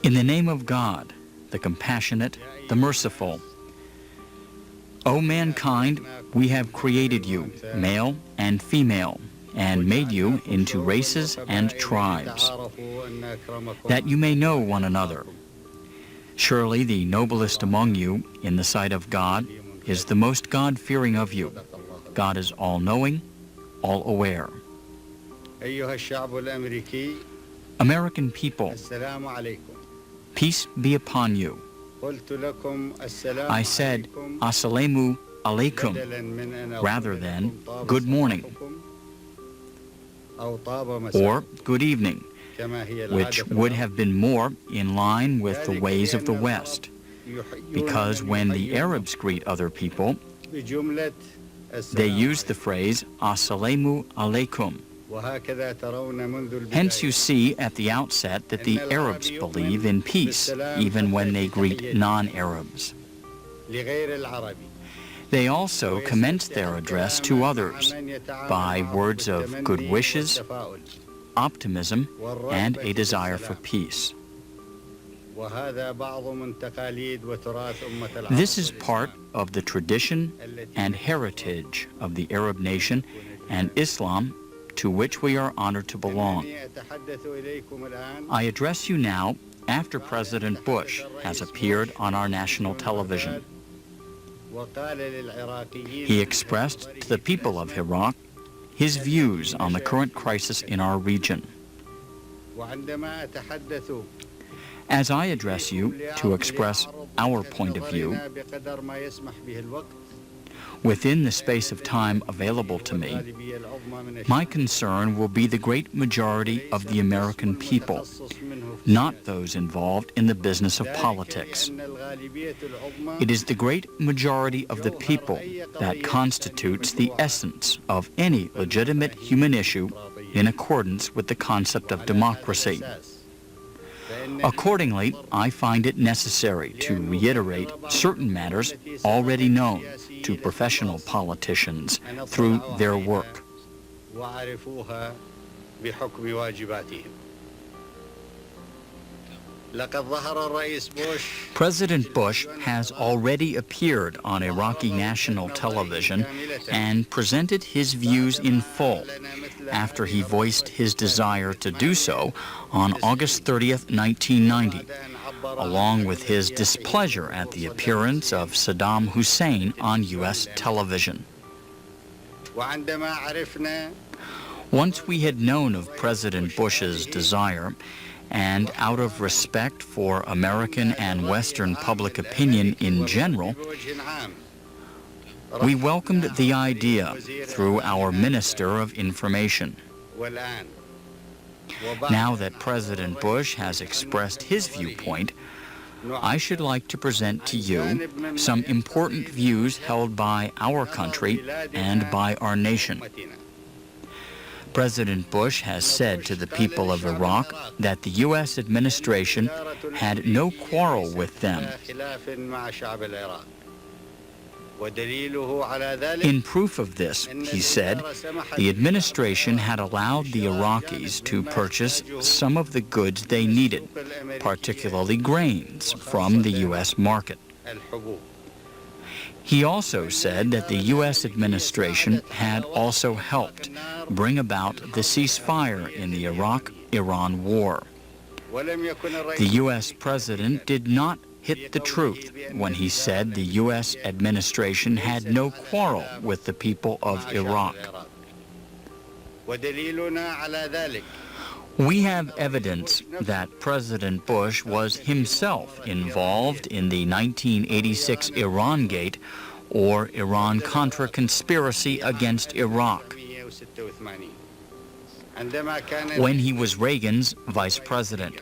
In the name of God, the compassionate, the merciful. O mankind, we have created you, male and female, and made you into races and tribes, that you may know one another. Surely the noblest among you, in the sight of God, is the most God-fearing of you. God is all-knowing, all-aware. American people, peace be upon you. I said, Assalamu alaikum, rather than good morning, or good evening, which would have been more in line with the ways of the West, because when the Arabs greet other people, they use the phrase Assalamu alaikum. Hence you see at the outset that the Arabs believe in peace, even when they greet non-Arabs. They also commence their address to others by words of good wishes, optimism, and a desire for peace. This is part of the tradition and heritage of the Arab nation and Islam, to which we are honored to belong. I address you now after President Bush has appeared on our national television. He expressed to the people of Iraq his views on the current crisis in our region. As I address you to express our point of view, within the space of time available to me, my concern will be the great majority of the American people, not those involved in the business of politics. It is the great majority of the people that constitutes the essence of any legitimate human issue in accordance with the concept of democracy. Accordingly, I find it necessary to reiterate certain matters already known to professional politicians through their work. President Bush has already appeared on Iraqi national television and presented his views in full after he voiced his desire to do so on August 30th, 1990, along with his displeasure at the appearance of Saddam Hussein on U.S. television. Once we had known of President Bush's desire, and out of respect for American and Western public opinion in general, we welcomed the idea through our Minister of Information. Now that President Bush has expressed his viewpoint, I should like to present to you some important views held by our country and by our nation. President Bush has said to the people of Iraq that the U.S. administration had no quarrel with them. In proof of this, he said, the administration had allowed the Iraqis to purchase some of the goods they needed, particularly grains, from the U.S. market. He also said that the U.S. administration had also helped bring about the ceasefire in the Iraq-Iran war. The U.S. president did not hit the truth when he said the U.S. administration had no quarrel with the people of Iraq. We have evidence that President Bush was himself involved in the 1986 Iran-gate or Iran-Contra conspiracy against Iraq when he was Reagan's vice president.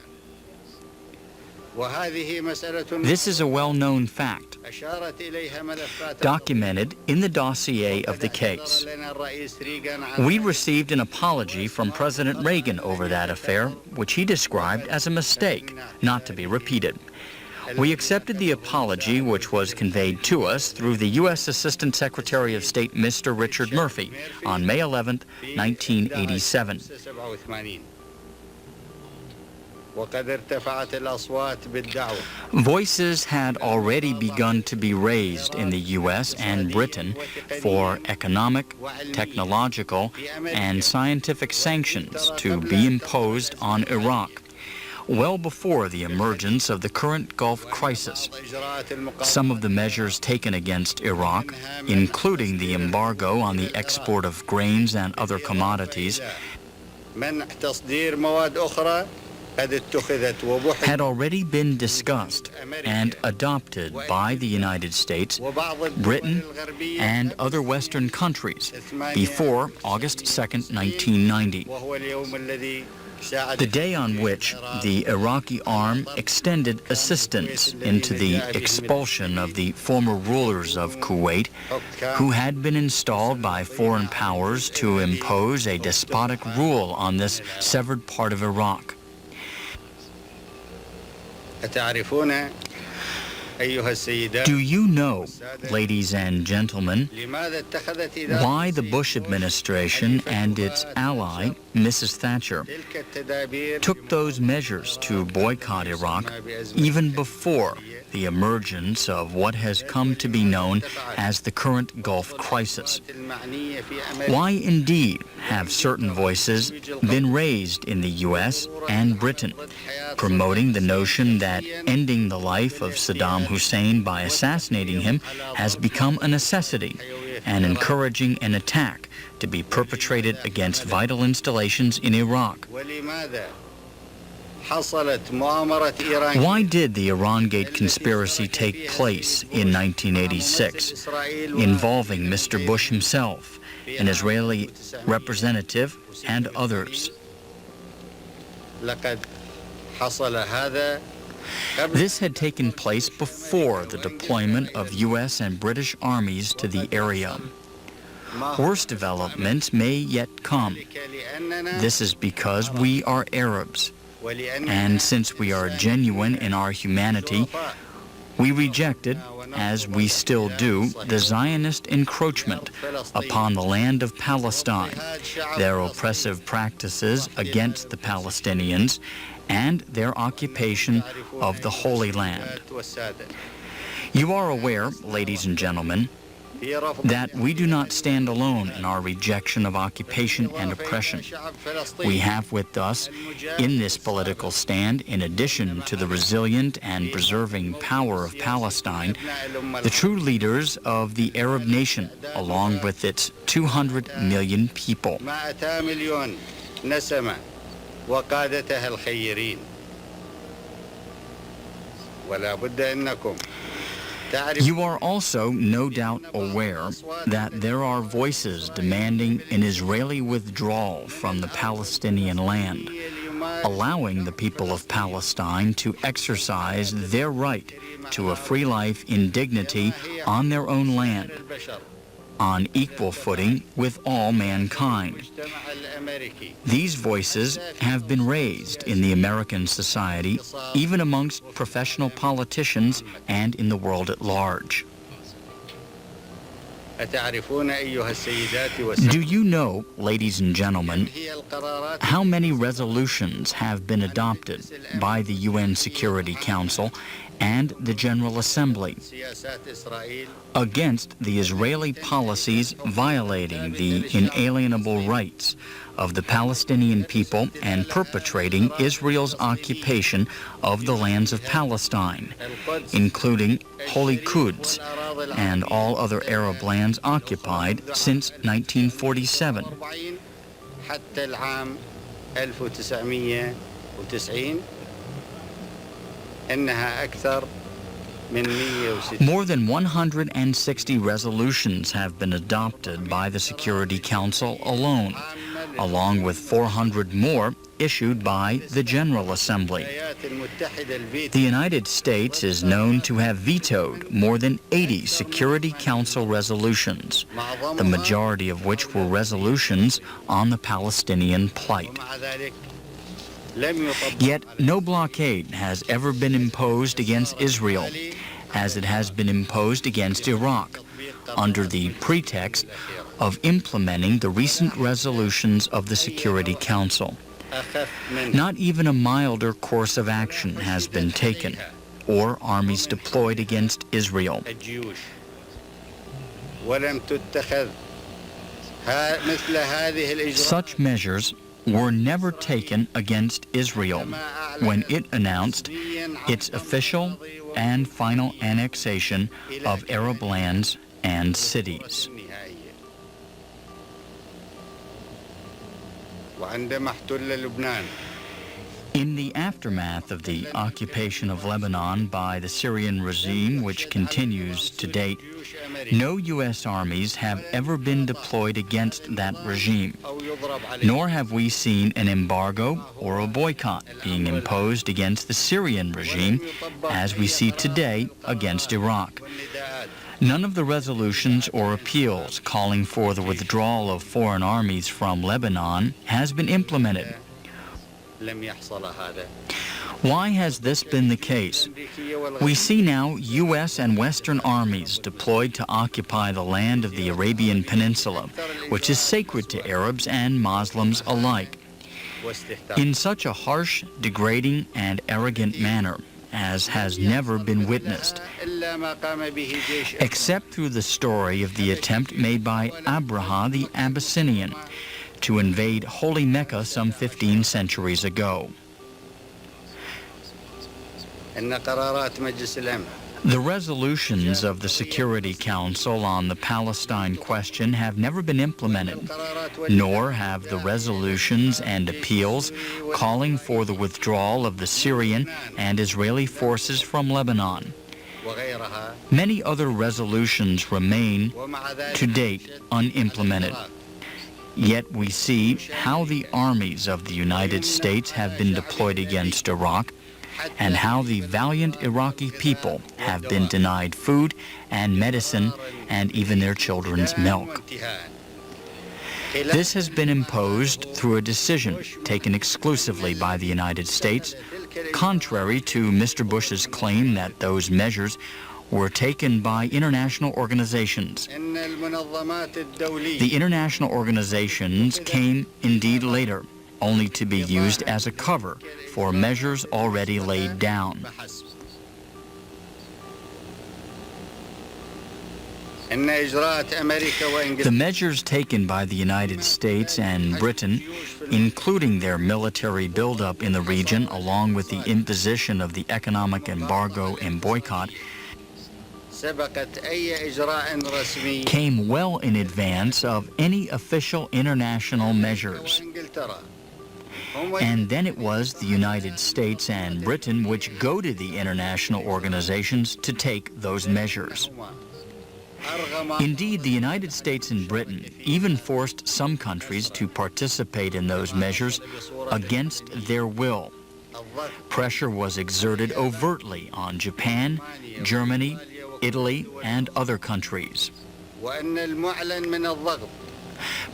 This is a well-known fact, documented in the dossier of the case. We received an apology from President Reagan over that affair, which he described as a mistake, not to be repeated. We accepted the apology, which was conveyed to us through the U.S. Assistant Secretary of State, Mr. Richard Murphy, on May 11, 1987. Voices had already begun to be raised in the U.S. and Britain for economic, technological, and scientific sanctions to be imposed on Iraq, well before the emergence of the current Gulf crisis. Some of the measures taken against Iraq, including the embargo on the export of grains and other commodities, had already been discussed and adopted by the United States, Britain, and other Western countries before August 2nd, 1990. The day on which the Iraqi arm extended assistance into the expulsion of the former rulers of Kuwait, who had been installed by foreign powers to impose a despotic rule on this severed part of Iraq. Do you know, ladies and gentlemen, why the Bush administration and its ally, Mrs. Thatcher, took those measures to boycott Iraq even before the emergence of what has come to be known as the current Gulf crisis? Why indeed have certain voices been raised in the U.S. and Britain, promoting the notion that ending the life of Saddam Hussein by assassinating him has become a necessity, and encouraging an attack to be perpetrated against vital installations in Iraq? Why did the Irangate conspiracy take place in 1986, involving Mr. Bush himself, an Israeli representative, and others? This had taken place before the deployment of U.S. and British armies to the area. Worse developments may yet come. This is because we are Arabs, and since we are genuine in our humanity, we rejected, as we still do, the Zionist encroachment upon the land of Palestine, their oppressive practices against the Palestinians, and their occupation of the Holy Land. You are aware, ladies and gentlemen, that we do not stand alone in our rejection of occupation and oppression. We have with us in this political stand, in addition to the resilient and preserving power of Palestine, the true leaders of the Arab nation, along with its 200 million people. You are also no doubt aware that there are voices demanding an Israeli withdrawal from the Palestinian land, allowing the people of Palestine to exercise their right to a free life in dignity on their own land, on equal footing with all mankind. These voices have been raised in the American society, even amongst professional politicians and in the world at large. Do you know, ladies and gentlemen, how many resolutions have been adopted by the UN Security Council and the General Assembly against the Israeli policies violating the inalienable rights of the Palestinian people and perpetrating Israel's occupation of the lands of Palestine, including Holy Quds and all other Arab lands occupied since 1947? More than 160 resolutions have been adopted by the Security Council alone, along with 400 more issued by the General Assembly. The United States is known to have vetoed more than 80 Security Council resolutions, the majority of which were resolutions on the Palestinian plight. Yet no blockade has ever been imposed against Israel, as it has been imposed against Iraq, under the pretext of implementing the recent resolutions of the Security Council. Not even a milder course of action has been taken, or armies deployed against Israel. Such measures were never taken against Israel when it announced its official and final annexation of Arab lands and cities. In the aftermath of the occupation of Lebanon by the Syrian regime, which continues to date, no U.S. armies have ever been deployed against that regime, nor have we seen an embargo or a boycott being imposed against the Syrian regime, as we see today against Iraq. None of the resolutions or appeals calling for the withdrawal of foreign armies from Lebanon has been implemented. Why has this been the case? We see now U.S. and Western armies deployed to occupy the land of the Arabian Peninsula, which is sacred to Arabs and Muslims alike, in such a harsh, degrading, and arrogant manner as has never been witnessed, except through the story of the attempt made by Abraha the Abyssinian to invade Holy Mecca some 15 centuries ago. The resolutions of the Security Council on the Palestine question have never been implemented, nor have the resolutions and appeals calling for the withdrawal of the Syrian and Israeli forces from Lebanon. Many other resolutions remain, to date, unimplemented. Yet we see how the armies of the United States have been deployed against Iraq, and how the valiant Iraqi people have been denied food and medicine and even their children's milk. This has been imposed through a decision taken exclusively by the United States, contrary to Mr. Bush's claim that those measures were taken by international organizations. The international organizations came indeed later, only to be used as a cover for measures already laid down. The measures taken by the United States and Britain, including their military buildup in the region along with the imposition of the economic embargo and boycott, came well in advance of any official international measures. And then it was the United States and Britain which goaded the international organizations to take those measures. Indeed, the United States and Britain even forced some countries to participate in those measures against their will. Pressure was exerted overtly on Japan, Germany, Italy, and other countries.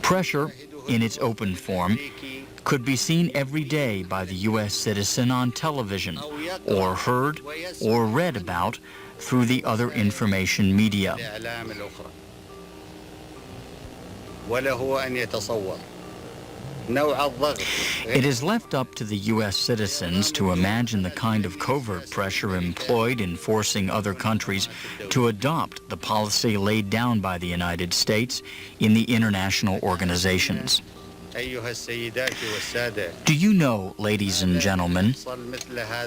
Pressure, in its open form, could be seen every day by the U.S. citizen on television, or heard or read about through the other information media. It is left up to the U.S. citizens to imagine the kind of covert pressure employed in forcing other countries to adopt the policy laid down by the United States in the international organizations. Do you know, ladies and gentlemen,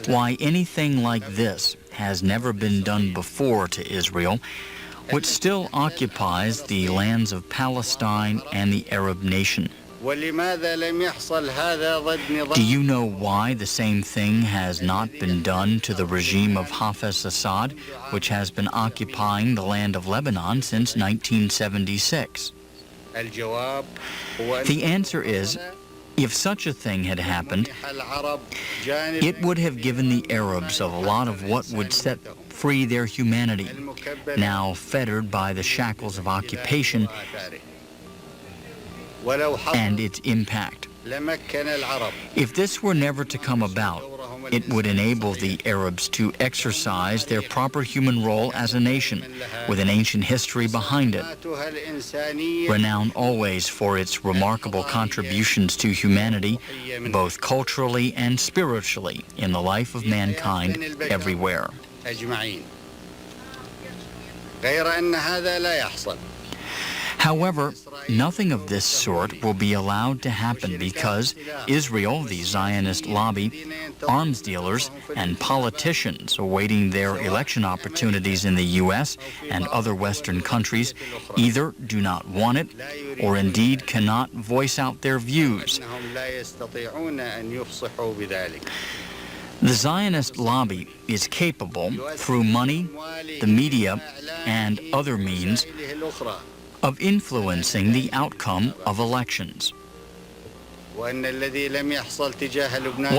why anything like this has never been done before to Israel, which still occupies the lands of Palestine and the Arab nation? Do you know why the same thing has not been done to the regime of Hafez Assad, which has been occupying the land of Lebanon since 1976? The answer is, if such a thing had happened, it would have given the Arabs a lot of what would set free their humanity, now fettered by the shackles of occupation and its impact. If this were never to come about, it would enable the Arabs to exercise their proper human role as a nation, with an ancient history behind it, renowned always for its remarkable contributions to humanity, both culturally and spiritually, in the life of mankind everywhere. However, nothing of this sort will be allowed to happen because Israel, the Zionist lobby, arms dealers, and politicians awaiting their election opportunities in the U.S. and other Western countries either do not want it or indeed cannot voice out their views. The Zionist lobby is capable, through money, the media, and other means, of influencing the outcome of elections. What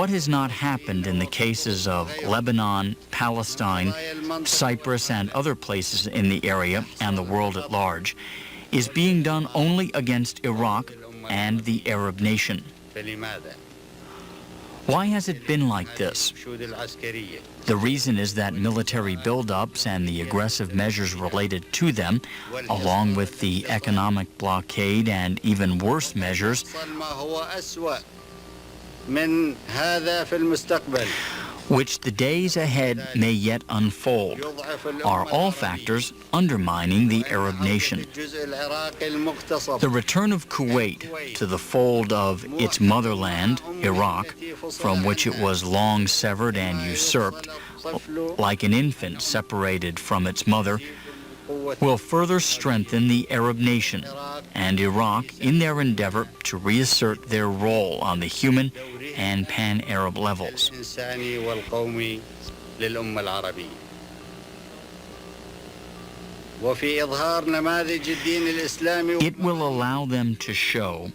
has not happened in the cases of Lebanon, Palestine, Cyprus, and other places in the area and the world at large is being done only against Iraq and the Arab nation. Why has it been like this? The reason is that military buildups and the aggressive measures related to them, along with the economic blockade and even worse measures, which the days ahead may yet unfold, are all factors undermining the Arab nation. The return of Kuwait to the fold of its motherland, Iraq, from which it was long severed and usurped, like an infant separated from its mother, will further strengthen the Arab nation and Iraq in their endeavor to reassert their role on the human and pan-Arab levels. It will allow them to show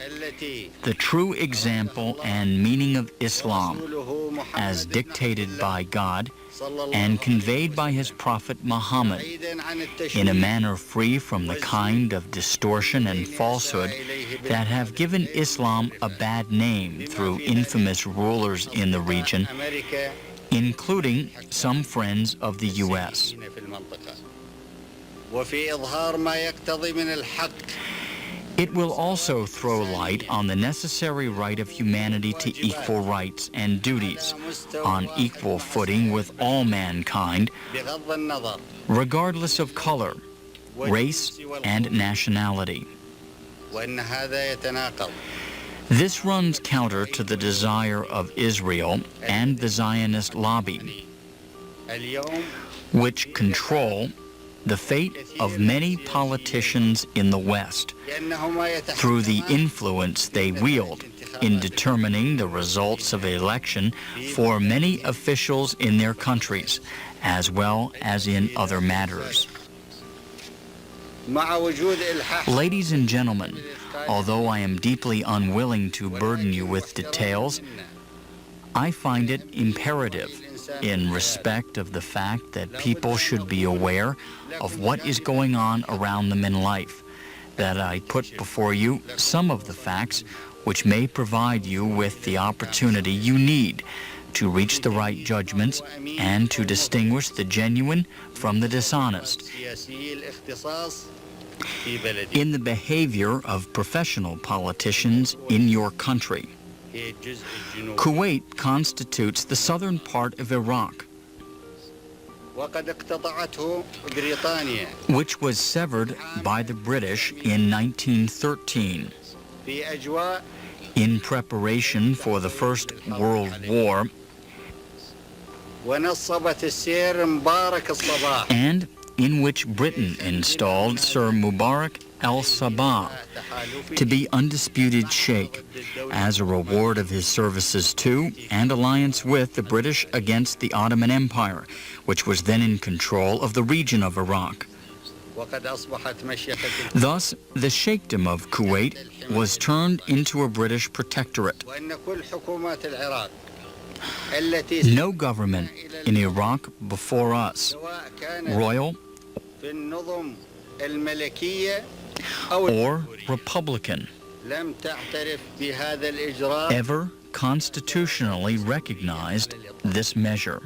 the true example and meaning of Islam as dictated by God and conveyed by his prophet Muhammad in a manner free from the kind of distortion and falsehood that have given Islam a bad name through infamous rulers in the region, including some friends of the U.S. It will also throw light on the necessary right of humanity to equal rights and duties, on equal footing with all mankind, regardless of color, race, and nationality. This runs counter to the desire of Israel and the Zionist lobby, which control the fate of many politicians in the West through the influence they wield in determining the results of election for many officials in their countries, as well as in other matters. Ladies and gentlemen, although I am deeply unwilling to burden you with details, I find it imperative, in respect of the fact that people should be aware of what is going on around them in life, that I put before you some of the facts which may provide you with the opportunity you need to reach the right judgments and to distinguish the genuine from the dishonest in the behavior of professional politicians in your country. Kuwait constitutes the southern part of Iraq, which was severed by the British in 1913. In preparation for the First World War, and in which Britain installed Sir Mubarak al-Sabah to be undisputed sheikh as a reward of his services to and alliance with the British against the Ottoman Empire, which was then in control of the region of Iraq. Thus, the sheikhdom of Kuwait was turned into a British protectorate. No government in Iraq before us, royal or republican, ever constitutionally recognized this measure.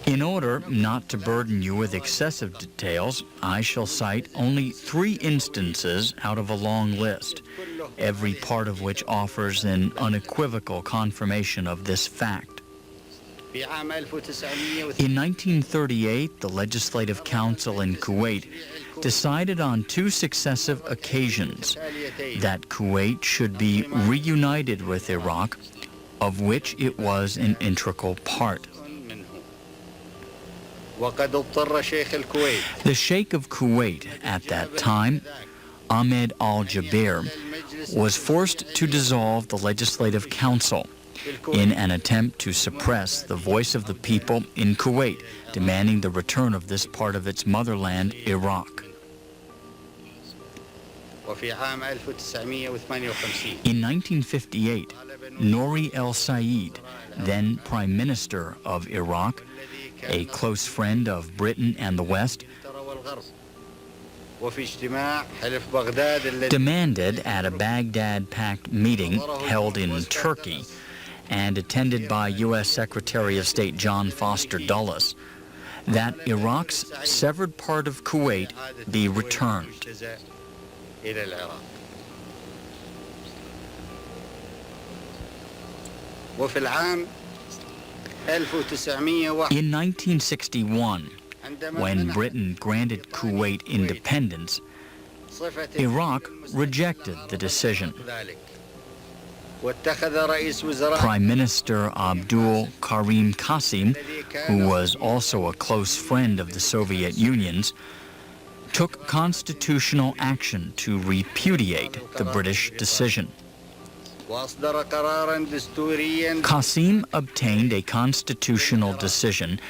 In order not to burden you with excessive details, I shall cite only 3 instances out of a long list, every part of which offers an unequivocal confirmation of this fact. In 1938, the Legislative Council in Kuwait decided on 2 successive occasions that Kuwait should be reunited with Iraq, of which it was an integral part. The Sheikh of Kuwait at that time, Ahmed al-Jaber, was forced to dissolve the Legislative Council in an attempt to suppress the voice of the people in Kuwait, demanding the return of this part of its motherland, Iraq. In 1958, Nouri el-Said, then Prime Minister of Iraq, a close friend of Britain and the West, demanded at a Baghdad-packed meeting held in Turkey and attended by U.S. Secretary of State John Foster Dulles that Iraq's severed part of Kuwait be returned. In 1961, when Britain granted Kuwait independence, Iraq rejected the decision. Prime Minister Abdul Karim Qasim, who was also a close friend of the Soviet Union's, took constitutional action to repudiate the British decision. Qasim obtained a constitutional decision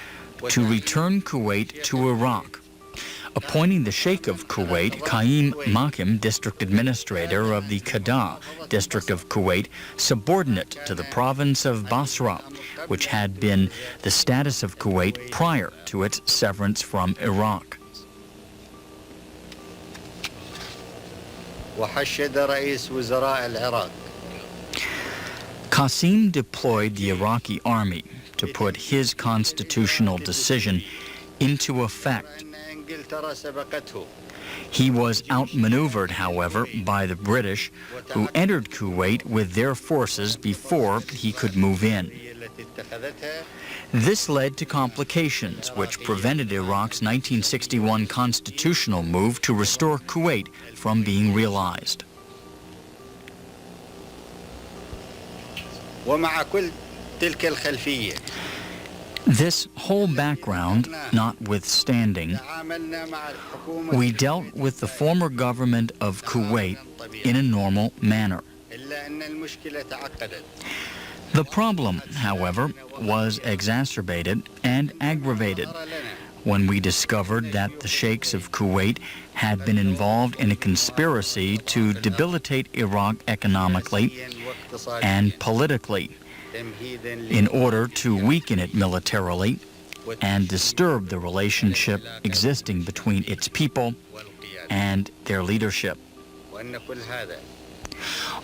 to return Kuwait to Iraq, appointing the Sheikh of Kuwait, Qaim Makim, district administrator of the Qada district of Kuwait, subordinate to the province of Basra, which had been the status of Kuwait prior to its severance from Iraq. Qasim deployed the Iraqi army to put his constitutional decision into effect. He was outmaneuvered, however, by the British, who entered Kuwait with their forces before he could move in. This led to complications which prevented Iraq's 1961 constitutional move to restore Kuwait from being realized. This whole background notwithstanding, we dealt with the former government of Kuwait in a normal manner. The problem, however, was exacerbated and aggravated when we discovered that the sheikhs of Kuwait had been involved in a conspiracy to debilitate Iraq economically and politically, in order to weaken it militarily and disturb the relationship existing between its people and their leadership.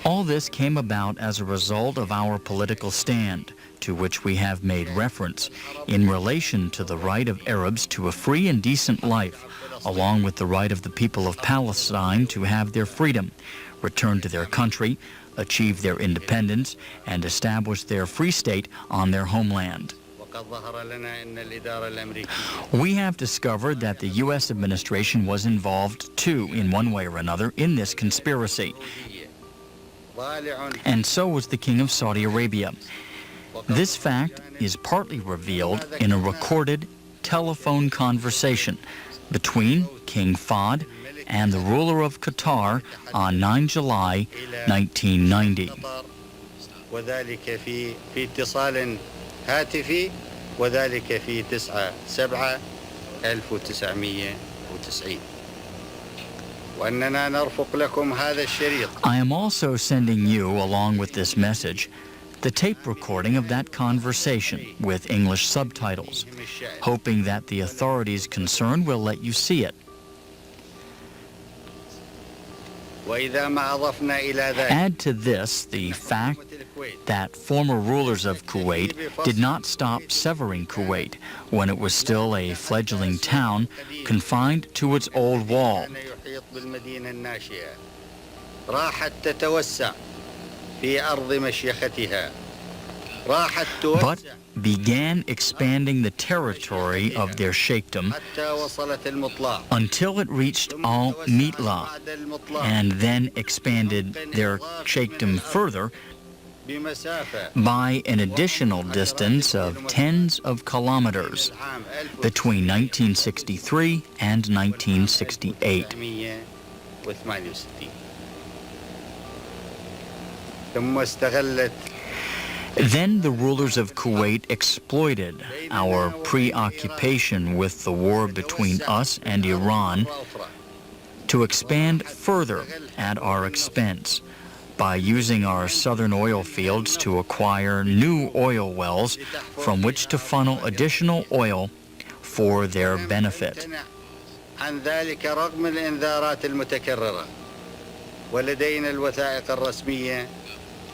All this came about as a result of our political stand, to which we have made reference, in relation to the right of Arabs to a free and decent life, along with the right of the people of Palestine to have their freedom, return to their country, achieve their independence, and establish their free state on their homeland. We have discovered that the U.S. administration was involved too, in one way or another, in this conspiracy. And so was the King of Saudi Arabia. This fact is partly revealed in a recorded telephone conversation between King Fahd and the ruler of Qatar on 9 July 1990. وذلك في اتصال هاتفي وذلك في 9/7/1990 وأننا نرفق لكم هذا الشريط. I am also sending you, along with this message, the tape recording of that conversation with English subtitles, hoping that the authorities concerned will let you see it. وإذا ما أضفنا إلى ذلك Add to this the fact that former rulers of Kuwait did not stop severing Kuwait when it was still a fledgling town confined to its old wall. يحيط بالمدينة الناشئة راحت تتوسع في أرض مشيختها راحت But توسع began expanding the territory of their sheikhdom حتى وصلت المطلع until it reached Al-Mitla, بعد المطلع and then expanded their sheikhdom further بمسافة by an additional distance of tens of kilometers العام between 1963 and 1968. 1968 ثم استغلت Then the rulers of Kuwait exploited our preoccupation with the war between us and Iran to expand further at our expense by using our southern oil fields to acquire new oil wells from which to funnel additional oil for their benefit. عن ذلك رغم الإنذارات المتكررة ولدينا الوثائق الرسمية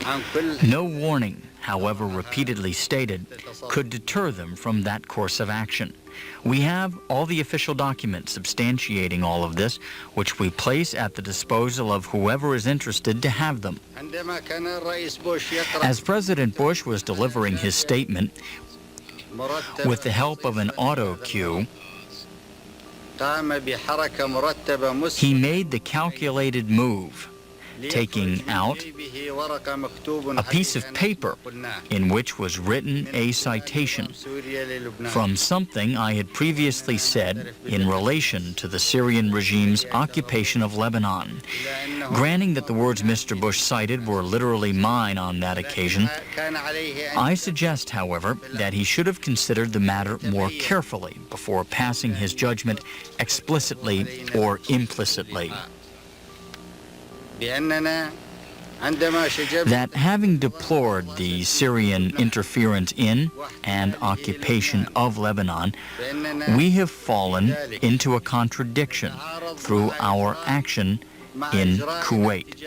عن كل No warning, however repeatedly stated, could deter them from that course of action. We have all the official documents substantiating all of this, which we place at the disposal of whoever is interested to have them. عندما كان الرئيس بوش يقرأ As President Bush was delivering his statement, with the help of an auto cue, قام بحركة مرتبة he made the calculated move, taking out a piece of paper in which was written a citation from something I had previously said in relation to the Syrian regime's occupation of Lebanon. Granting that the words Mr. Bush cited were literally mine on that occasion, I suggest, however, that he should have considered the matter more carefully before passing his judgment explicitly or implicitly. That having deplored the Syrian interference in and occupation of Lebanon, we have fallen into a contradiction through our action in Kuwait.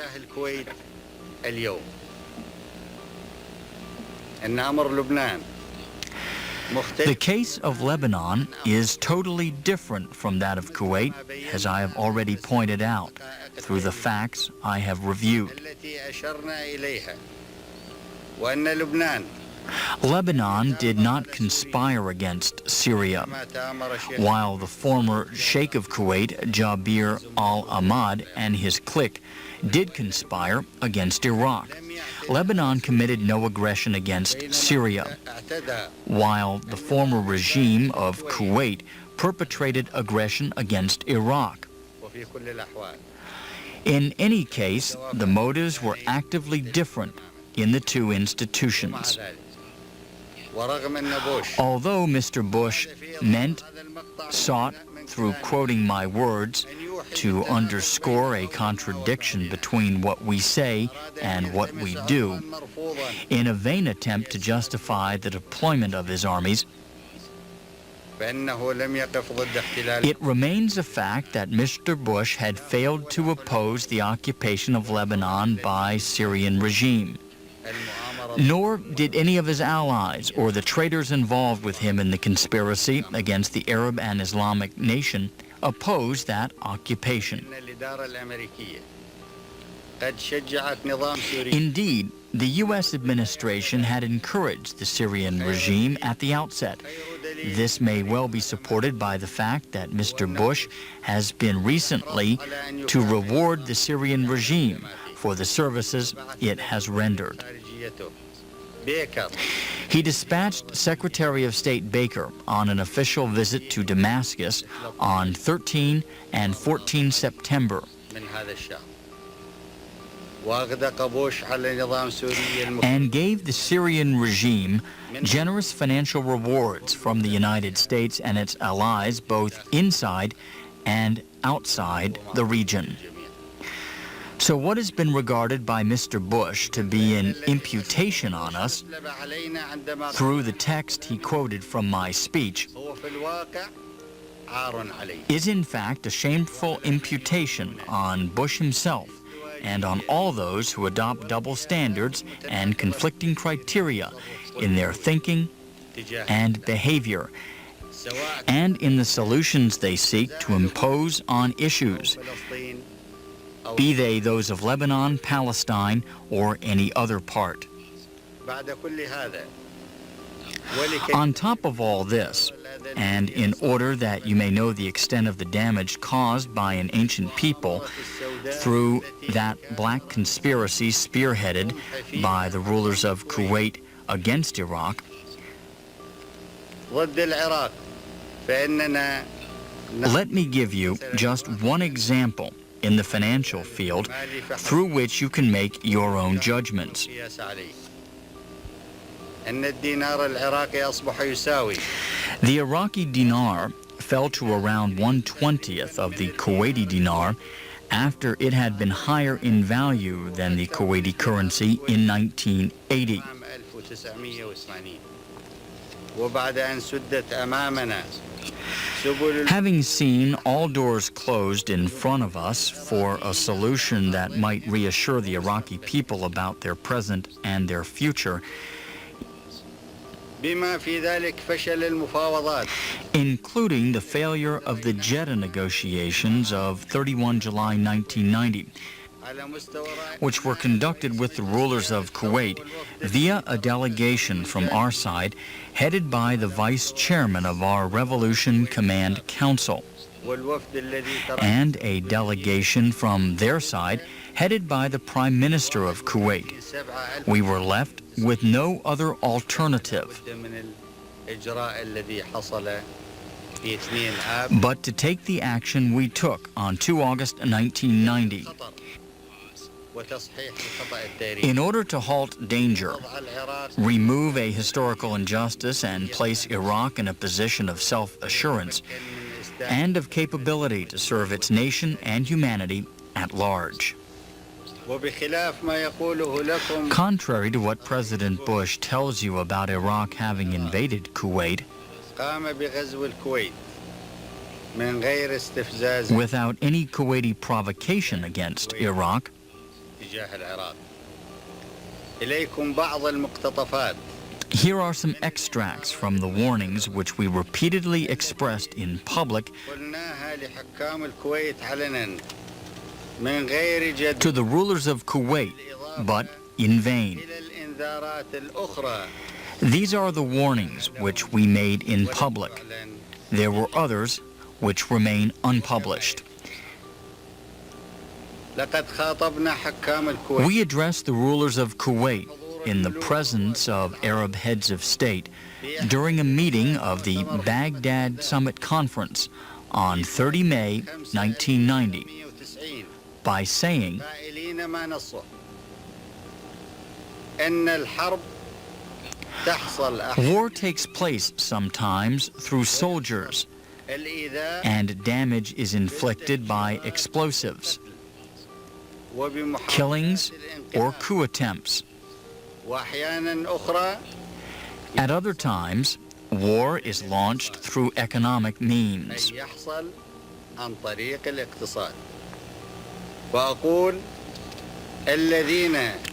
The case of Lebanon is totally different from that of Kuwait, as I have already pointed out, through the facts I have reviewed. Lebanon did not conspire against Syria. While the former Sheikh of Kuwait, Jabir al-Ahmad, and his clique did conspire against Iraq, Lebanon committed no aggression against Syria, while the former regime of Kuwait perpetrated aggression against Iraq. In any case, the motives were actively different in the two institutions. Although Mr. Bush sought, through quoting my words, to underscore a contradiction between what we say and what we do, in a vain attempt to justify the deployment of his armies, it remains a fact that Mr. Bush had failed to oppose the occupation of Lebanon by Syrian regime. Nor did any of his allies or the traitors involved with him in the conspiracy against the Arab and Islamic nation oppose that occupation. Indeed, the U.S. administration had encouraged the Syrian regime at the outset. This may well be supported by the fact that Mr. Bush has been recently to reward the Syrian regime for the services it has rendered. He dispatched Secretary of State Baker on an official visit to Damascus on 13 and 14 September. And gave the Syrian regime generous financial rewards from the United States and its allies both inside and outside the region. So what has been regarded by Mr. Bush to be an imputation on us through the text he quoted from my speech is in fact a shameful imputation on Bush himself and on all those who adopt double standards and conflicting criteria in their thinking and behavior, and in the solutions they seek to impose on issues, be they those of Lebanon, Palestine, or any other part. On top of all this, and in order that you may know the extent of the damage caused by an ancient people through that black conspiracy spearheaded by the rulers of Kuwait against Iraq, let me give you just one example in the financial field through which you can make your own judgments. The Iraqi dinar fell to around 1/20th of the Kuwaiti dinar after it had been higher in value than the Kuwaiti currency in 1980. Having seen all doors closed in front of us for a solution that might reassure the Iraqi people about their present and their future, including the failure of the Jeddah negotiations of 31 July 1990, which were conducted with the rulers of Kuwait via a delegation from our side headed by the vice chairman of our Revolution Command Council, and a delegation from their side headed by the Prime Minister of Kuwait. We were left with no other alternative but to take the action we took on 2 August 1990. In order to halt danger, remove a historical injustice, and place Iraq in a position of self-assurance and of capability to serve its nation and humanity at large. Contrary to what President Bush tells you about Iraq having invaded Kuwait, without any Kuwaiti provocation against Iraq, here are some extracts from the warnings which we repeatedly expressed in public to the rulers of Kuwait, but in vain. These are the warnings which we made in public. There were others which remain unpublished. We addressed the rulers of Kuwait in the presence of Arab heads of state during a meeting of the Baghdad Summit Conference on 30 May 1990 by saying, war takes place sometimes through soldiers, and damage is inflicted by explosives, killings, or coup attempts. At other times, war is launched through economic means.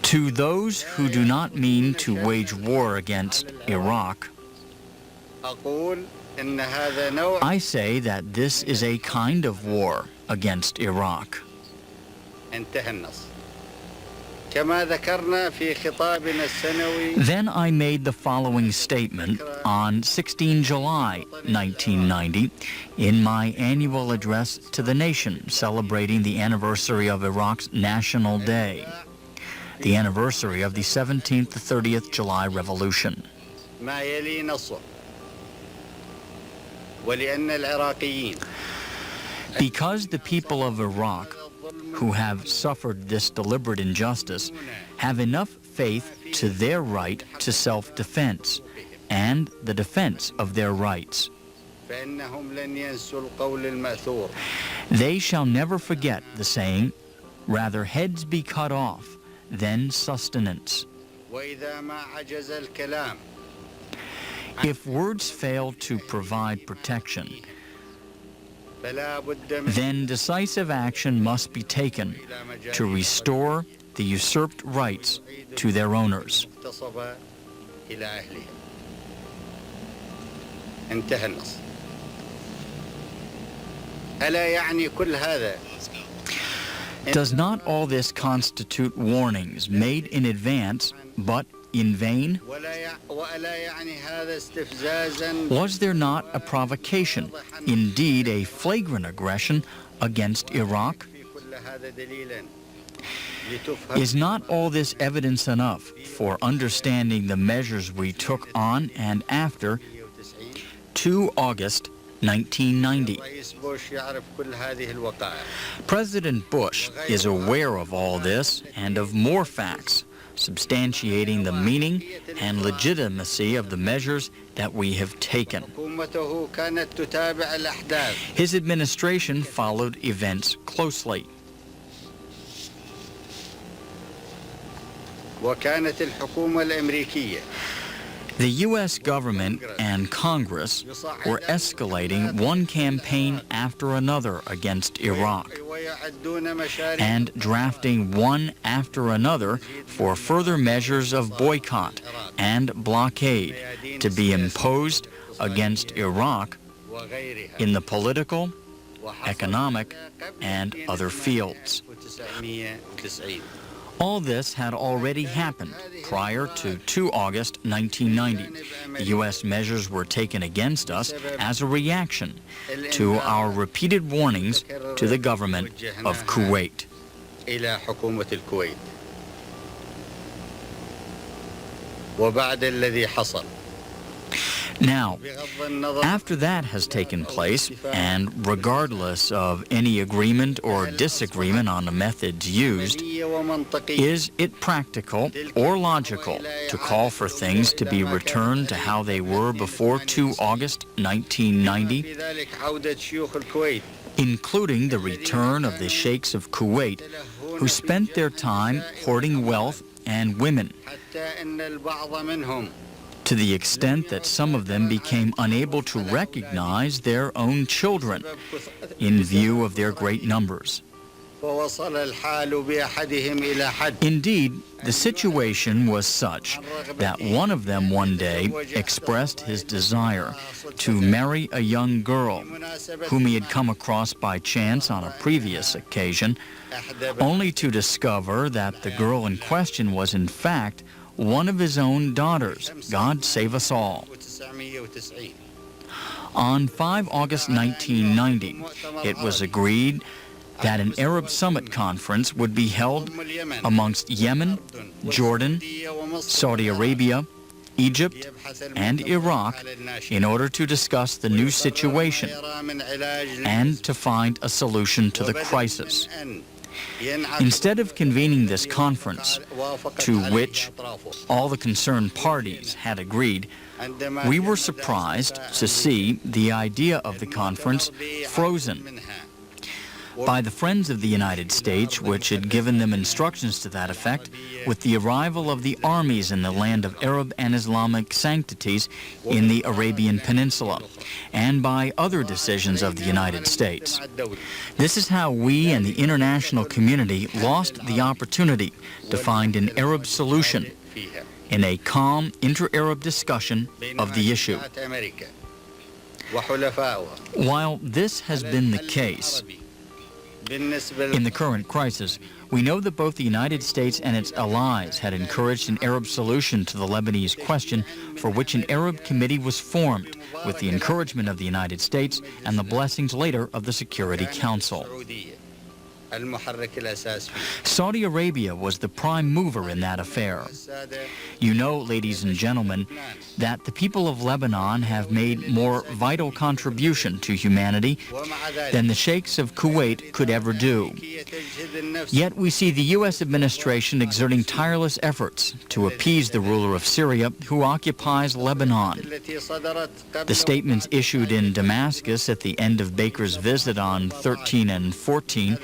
To those who do not mean to wage war against Iraq, I say that this is a kind of war against Iraq. Then I made the following statement on 16 July 1990 in my annual address to the nation celebrating the anniversary of Iraq's National Day, the anniversary of the 17th to 30th July Revolution. Because the people of Iraq who have suffered this deliberate injustice have enough faith to their right to self-defense and the defense of their rights. They shall never forget the saying, rather heads be cut off than sustenance. If words fail to provide protection, then decisive action must be taken to restore the usurped rights to their owners. انتهى النص. ألا يعني كل هذا Does not all this constitute warnings made in advance, but in vain? وألا يعني هذا استفزازا Was there not a provocation, indeed a flagrant aggression, against Iraq? في كل هذا دليلا لتفهم Is not all this evidence enough for understanding the measures we took on and after 2 August 1990? رئيس بوش يعرف كل هذه الوقائع. President Bush is aware of all this and of more facts, substantiating the meaning and legitimacy of the measures that we have taken. حكومته كانت تتابع الأحداث. His administration followed events closely. وكانت الحكومة الأمريكية The U.S. government and Congress were escalating one campaign after another against Iraq ويعدون مشاريع and drafting one after another for further measures of boycott and blockade to be imposed against Iraq وغيرها in the political, economic, and other fields. 1990. All this had already happened prior to 2 August 1990. The U.S. measures were taken against us as a reaction to our repeated warnings to the government of Kuwait. إلى حكومة الكويت. وبعد الذي حصل Now, after that has taken place, and regardless of any agreement or disagreement on the methods used, is it practical or logical to call for things to be returned to how they were before 2 August 1990, في ذلك عودة شيوخ الكويت including the return of the sheikhs of Kuwait, who spent their time hoarding wealth and women, حتى أن البعض منهم to the extent that some of them became unable to recognize their own children in view of their great numbers. ووصل الحال بأحدهم إلى حد Indeed, the situation was such that one of them one day expressed his desire to marry a young girl whom he had come across by chance on a previous occasion, only to discover that the girl in question was in fact one of his own daughters. God save us all. 1990. On 5 August 1990, it was agreed that an Arab summit conference would be held amongst Yemen, Jordan, Saudi Arabia, Egypt, and Iraq in order to discuss the new situation and to find a solution to the crisis. Instead of convening this conference, to which all the concerned parties had agreed, we were surprised to see the idea of the conference frozen by the Friends of the United States, which had given them instructions to that effect, with the arrival of the armies in the land of Arab and Islamic sanctities in the Arabian Peninsula, and by other decisions of the United States. This is how we and the international community lost the opportunity to find an Arab solution in a calm inter-Arab discussion of the issue. While this has been the case, in the current crisis, we know that both the United States and its allies had encouraged an Arab solution to the Lebanese question, for which an Arab committee was formed, with the encouragement of the United States and the blessings later of the Security Council. Saudi Arabia was the prime mover in that affair. You know, ladies and gentlemen, that the people of Lebanon have made more vital contribution to humanity than the sheikhs of Kuwait could ever do. Yet we see the U.S. administration exerting tireless efforts to appease the ruler of Syria who occupies Lebanon. The statements issued in Damascus at the end of Baker's visit on 13 and 14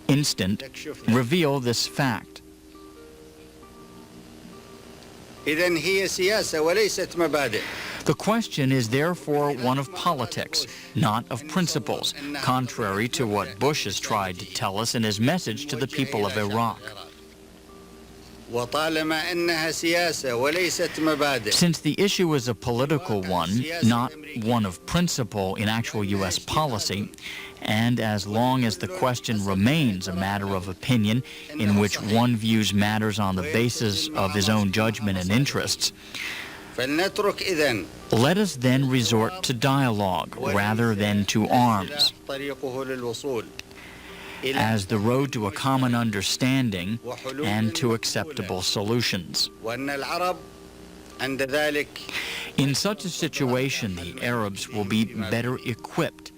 instant reveal this fact. The question is therefore one of politics, not of principles, contrary to what Bush has tried to tell us in his message to the people of Iraq. Since the issue is a political one, not one of principle in actual U.S. policy, and as long as the question remains a matter of opinion in which one views matters on the basis of his own judgment and interests, let us then resort to dialogue rather than to arms as the road to a common understanding and to acceptable solutions. In such a situation, the Arabs will be better equipped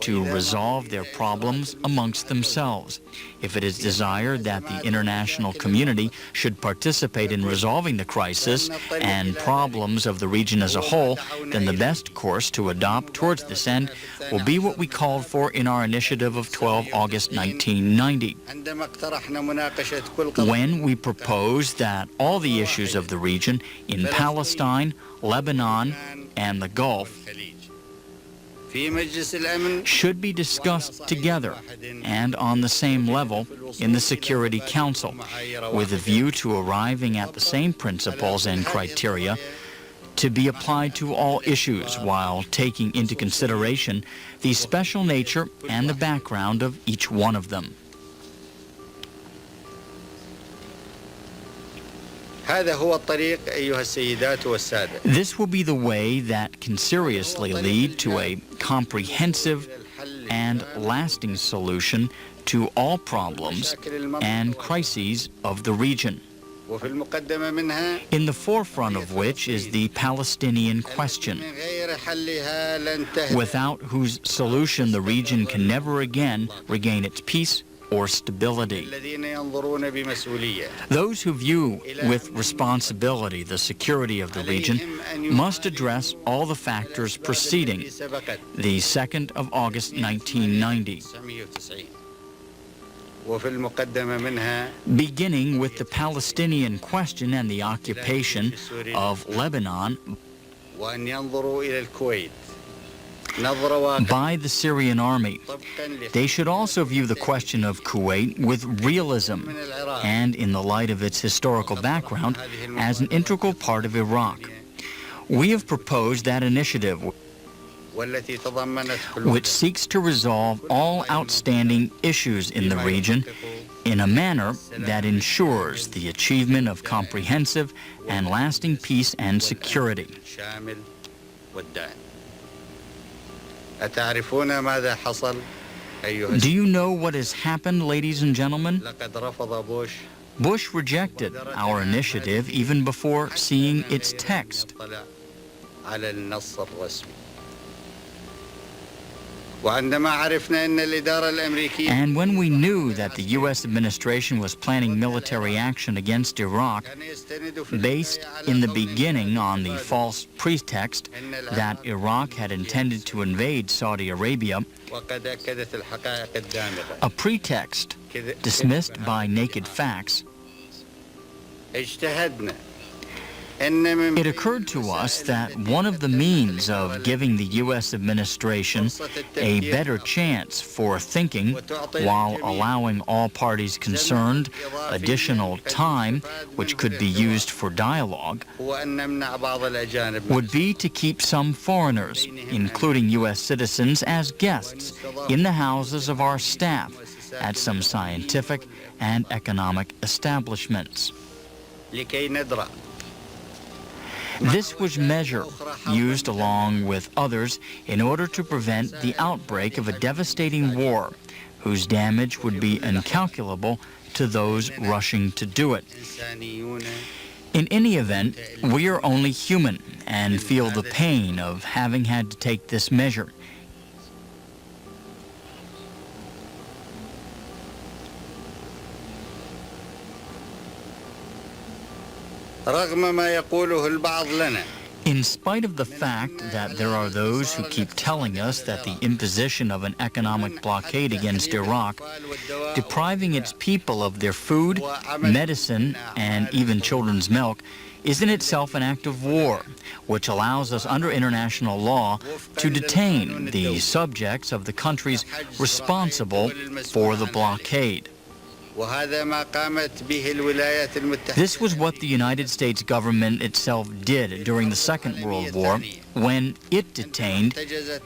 to resolve their problems amongst themselves. If it is desired that the international community should participate in resolving the crisis and problems of the region as a whole, then the best course to adopt towards this end will be what we called for in our initiative of 12 August 1990, when we proposed that all the issues of the region in Palestine, Lebanon, and the Gulf should be discussed together and on the same level in the Security Council, with a view to arriving at the same principles and criteria to be applied to all issues while taking into consideration the special nature and the background of each one of them. This will be the way that can seriously lead to a comprehensive and lasting solution to all problems and crises of the region, in the forefront of which is the Palestinian question, without whose solution the region can never again regain its peace or stability. Those who view with responsibility the security of the region must address all the factors preceding the 2nd of August 1990, beginning with the Palestinian question and the occupation of Lebanon by the Syrian army. They should also view the question of Kuwait with realism and in the light of its historical background as an integral part of Iraq. We have proposed that initiative, which seeks to resolve all outstanding issues in the region in a manner that ensures the achievement of comprehensive and lasting peace and security. Do you know what has happened, ladies and gentlemen? Bush rejected our initiative even before seeing its text. And when we knew that the U.S. administration was planning military action against Iraq, based in the beginning on the false pretext that Iraq had intended to invade Saudi Arabia, a pretext dismissed by naked facts, it occurred to us that one of the means of giving the U.S. administration a better chance for thinking while allowing all parties concerned additional time, which could be used for dialogue, would be to keep some foreigners, including U.S. citizens, as guests in the houses of our staff at some scientific and economic establishments. This was measure used along with others in order to prevent the outbreak of a devastating war whose damage would be incalculable to those rushing to do it. In any event, we are only human and feel the pain of having had to take this measure. In spite of the fact that there are those who keep telling us that the imposition of an economic blockade against Iraq, depriving its people of their food, medicine, and even children's milk, is in itself an act of war, which allows us under international law to detain the subjects of the countries responsible for the blockade. This was what the United States government itself did during the Second World War when it detained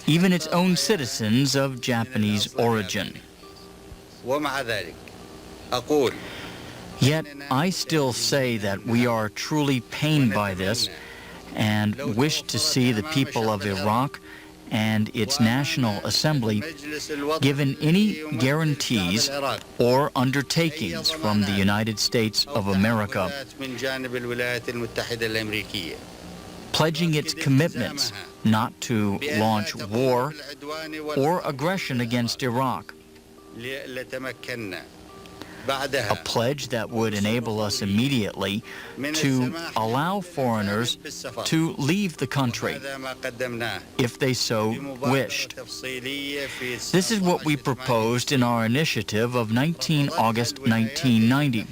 even its own citizens of Japanese origin. Yet I still say that we are truly pained by this and wish to see the people of Iraq and its National Assembly given any guarantees or undertakings from the United States of America, pledging its commitments not to launch war or aggression against Iraq. A pledge that would enable us immediately to allow foreigners to leave the country if they so wished. This is what we proposed in our initiative of 19 August 1990,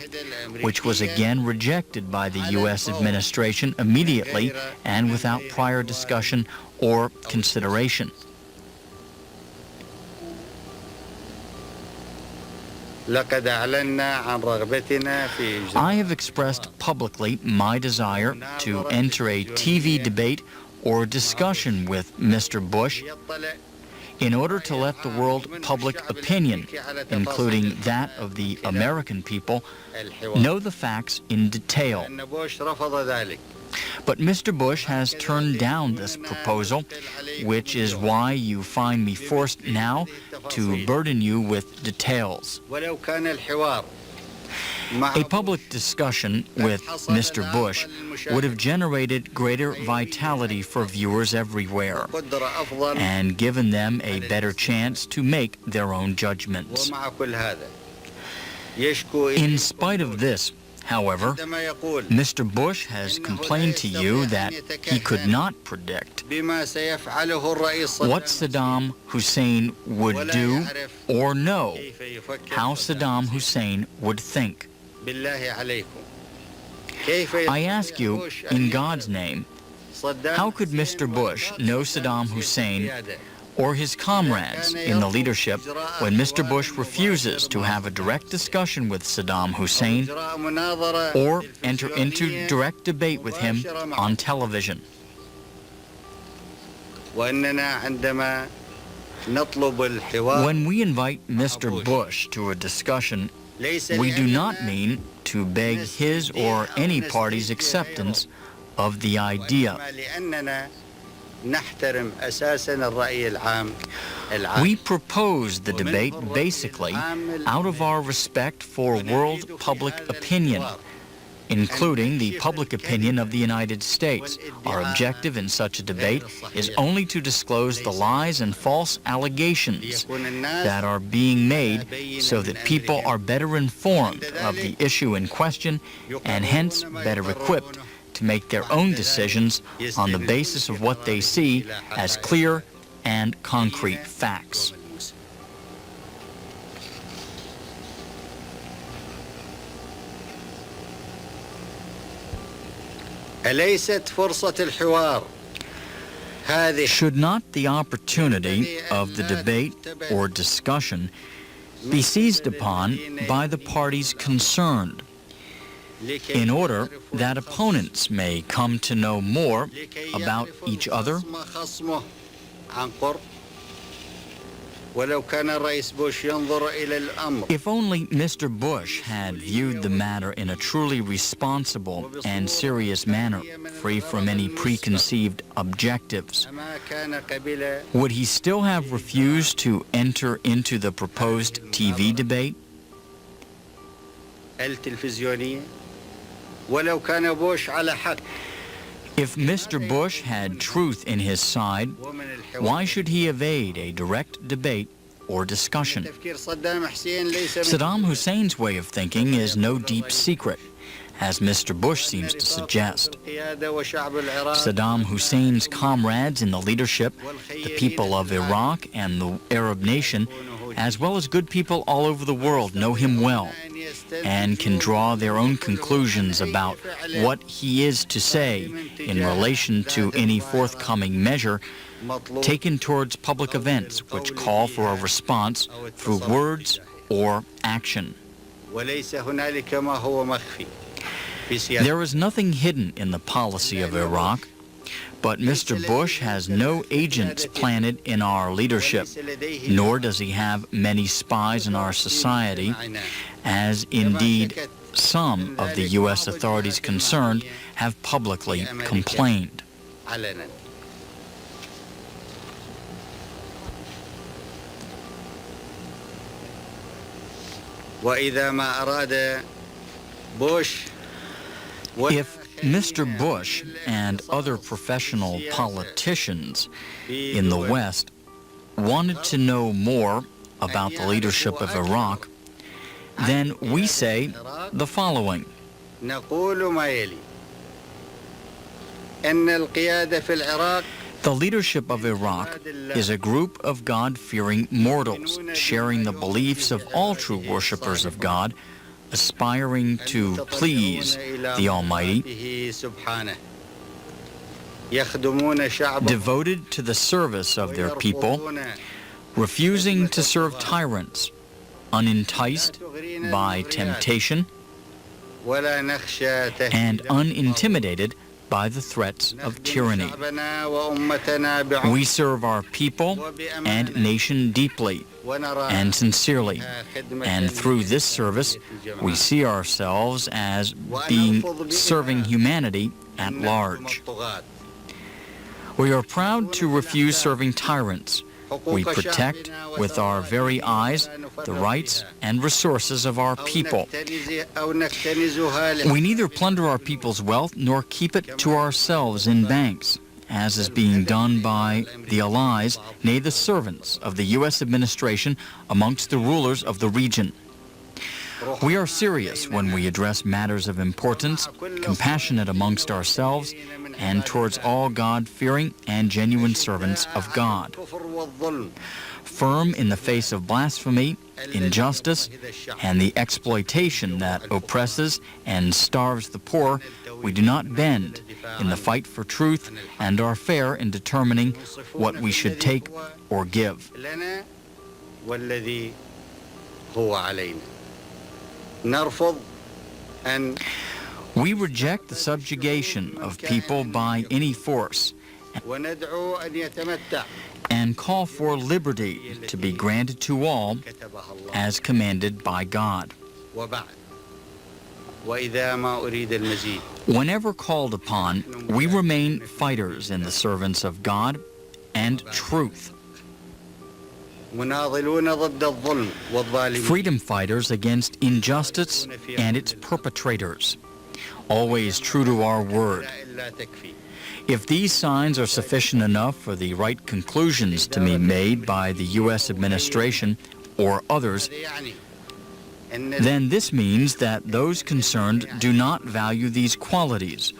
which was again rejected by the U.S. administration immediately and without prior discussion or consideration. I have expressed publicly my desire to enter a TV debate or discussion with Mr. Bush in order to let the world public opinion, including that of the American people, know the facts in detail. But Mr. Bush has turned down this proposal, which is why you find me forced now to burden you with details. A public discussion with Mr. Bush would have generated greater vitality for viewers everywhere and given them a better chance to make their own judgments. In spite of this, however, Mr. Bush has complained to you that he could not predict what Saddam Hussein would do or know how Saddam Hussein would think. I ask you, in God's name, how could Mr. Bush know Saddam Hussein or his comrades in the leadership when Mr. Bush refuses to have a direct discussion with Saddam Hussein or enter into direct debate with him on television? When we invite Mr. Bush to a discussion, we do not mean to beg his or any party's acceptance of the idea. We propose the debate basically out of our respect for world public opinion, including the public opinion of the United States. Our objective in such a debate is only to disclose the lies and false allegations that are being made so that people are better informed of the issue in question and hence better equipped to make their own decisions on the basis of what they see as clear and concrete facts. Should not the opportunity of the debate or discussion be seized upon by the parties concerned, in order that opponents may come to know more about each other? If only Mr. Bush had viewed the matter in a truly responsible and serious manner, free from any preconceived objectives, would he still have refused to enter into the proposed TV debate? If Mr. Bush had truth in his side, why should he evade a direct debate or discussion? Saddam Hussein's way of thinking is no deep secret, as Mr. Bush seems to suggest. Saddam Hussein's comrades in the leadership, the people of Iraq and the Arab nation, as well as good people all over the world, know him well. and can draw their own conclusions about what he is to say in relation to any forthcoming measure taken towards public events which call for a response through words or action. There is nothing hidden in the policy of Iraq, but Mr. Bush has no agents planted in our leadership, nor does he have many spies in our society, as indeed some of the U.S. authorities concerned have publicly complained. If Mr. Bush and other professional politicians in the West wanted to know more about the leadership of Iraq, then we say the following. The leadership of Iraq is a group of God-fearing mortals sharing the beliefs of all true worshippers of God, aspiring to please the Almighty, devoted to the service of their people, refusing to serve tyrants, unenticed by temptation, and unintimidated by the threats of tyranny. We serve our people and nation deeply and sincerely, and through this service we see ourselves as being serving humanity at large. We are proud to refuse serving tyrants. We protect with our very eyes the rights and resources of our people. We neither plunder our people's wealth nor keep it to ourselves in banks, as is being done by the allies, nay, the servants of the U.S. administration amongst the rulers of the region. We are serious when we address matters of importance, compassionate amongst ourselves, and towards all God-fearing and genuine servants of God. Firm in the face of blasphemy, injustice, and the exploitation that oppresses and starves the poor, we do not bend in the fight for truth and are fair in determining what we should take or give. We reject the subjugation of people by any force and call for liberty to be granted to all as commanded by God. Whenever called upon, we remain fighters in the servants of God and truth. Freedom fighters against injustice and its perpetrators, always true to our word. If these signs are sufficient enough for the right conclusions to be made by the U.S. administration or others, then this means that those concerned do not value these qualities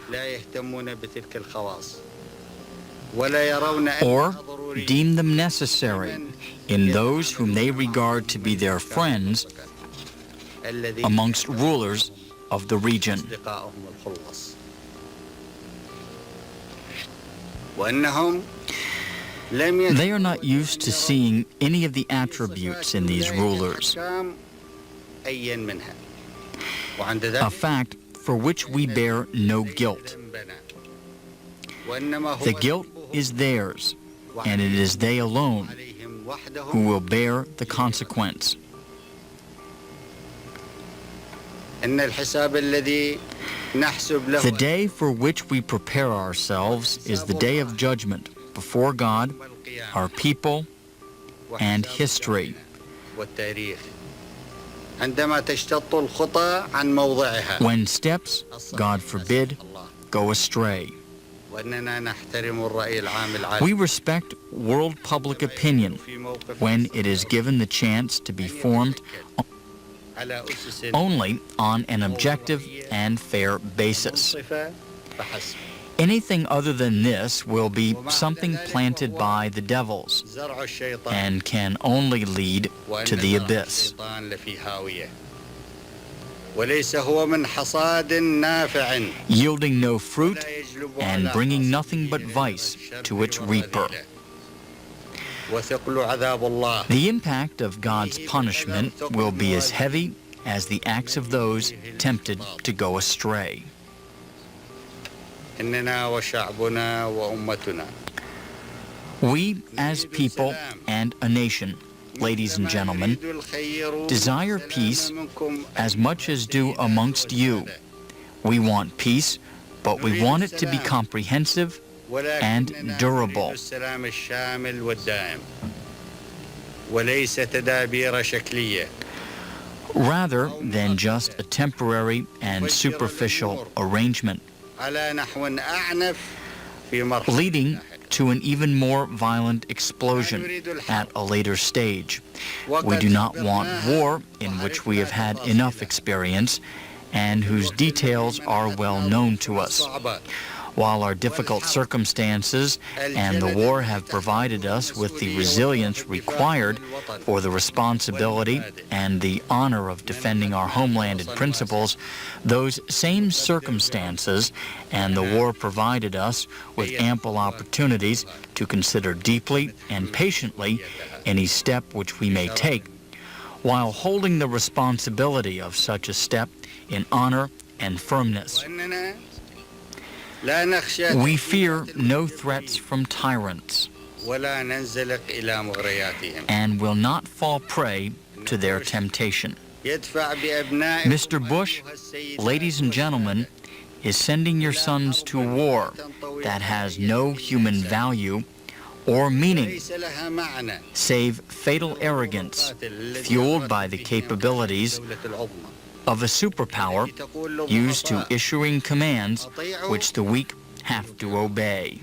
or deem them necessary in those whom they regard to be their friends amongst rulers of the region. They are not used to seeing any of the attributes in these rulers, a fact for which we bear no guilt. The guilt is theirs, and it is they alone who will bear the consequence. The day for which we prepare ourselves is the day of judgment before God, our people, and history. When steps, God forbid, go astray. We respect world public opinion when it is given the chance to be formed only on an objective and fair basis. Anything other than this will be something planted by the devils and can only lead to the abyss. وليس هو من حصاد نافع yielding no fruit and bringing nothing but vice to its reaper. وثقل عذاب الله The impact of God's punishment will be as heavy as the acts of those tempted to go astray. إننا وشعبنا وأمتنا We, as people and a nation, ladies and gentlemen, desire peace as much as do amongst you. We want peace, but we want it to be comprehensive and durable. وليس تدابير شكلية Rather than just a temporary and superficial arrangement, على نحو أعنف في مرحلة leading to an even more violent explosion at a later stage. We do not want war in which we have had enough experience and whose details are well known to us. While our difficult circumstances and the war have provided us with the resilience required for the responsibility and the honor of defending our homeland and principles, those same circumstances and the war provided us with ample opportunities to consider deeply and patiently any step which we may take, while holding the responsibility of such a step in honor and firmness. We fear no threats from tyrants and will not fall prey to their temptation. Mr. Bush, ladies and gentlemen, is sending your sons to a war that has no human value or meaning, save fatal arrogance fueled by the capabilities of a superpower used to issuing commands which the weak have to obey.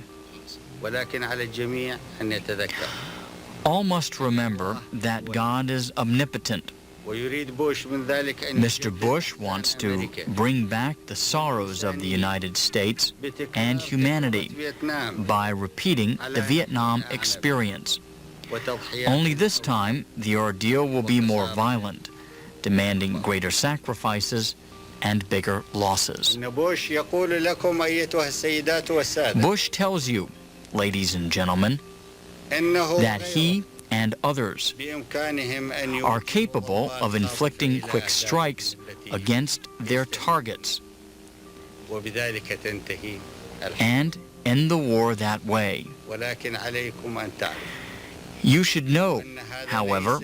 All must remember that God is omnipotent. Mr. Bush wants to bring back the sorrows of the United States and humanity by repeating the Vietnam experience. Only this time, the ordeal will be more violent, demanding greater sacrifices and bigger losses. Bush tells you, ladies and gentlemen, that he and others are capable of inflicting quick strikes against their targets and end the war that way. You should know, however,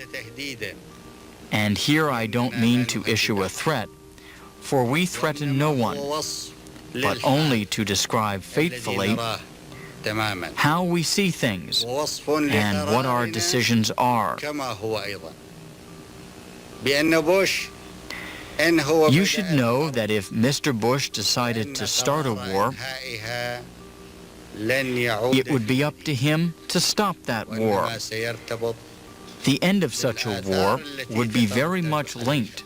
and here I don't mean to issue a threat, for we threaten no one, but only to describe faithfully how we see things and what our decisions are. You should know that if Mr. Bush decided to start a war, it would be up to him to stop that war. The end of such a war would be very much linked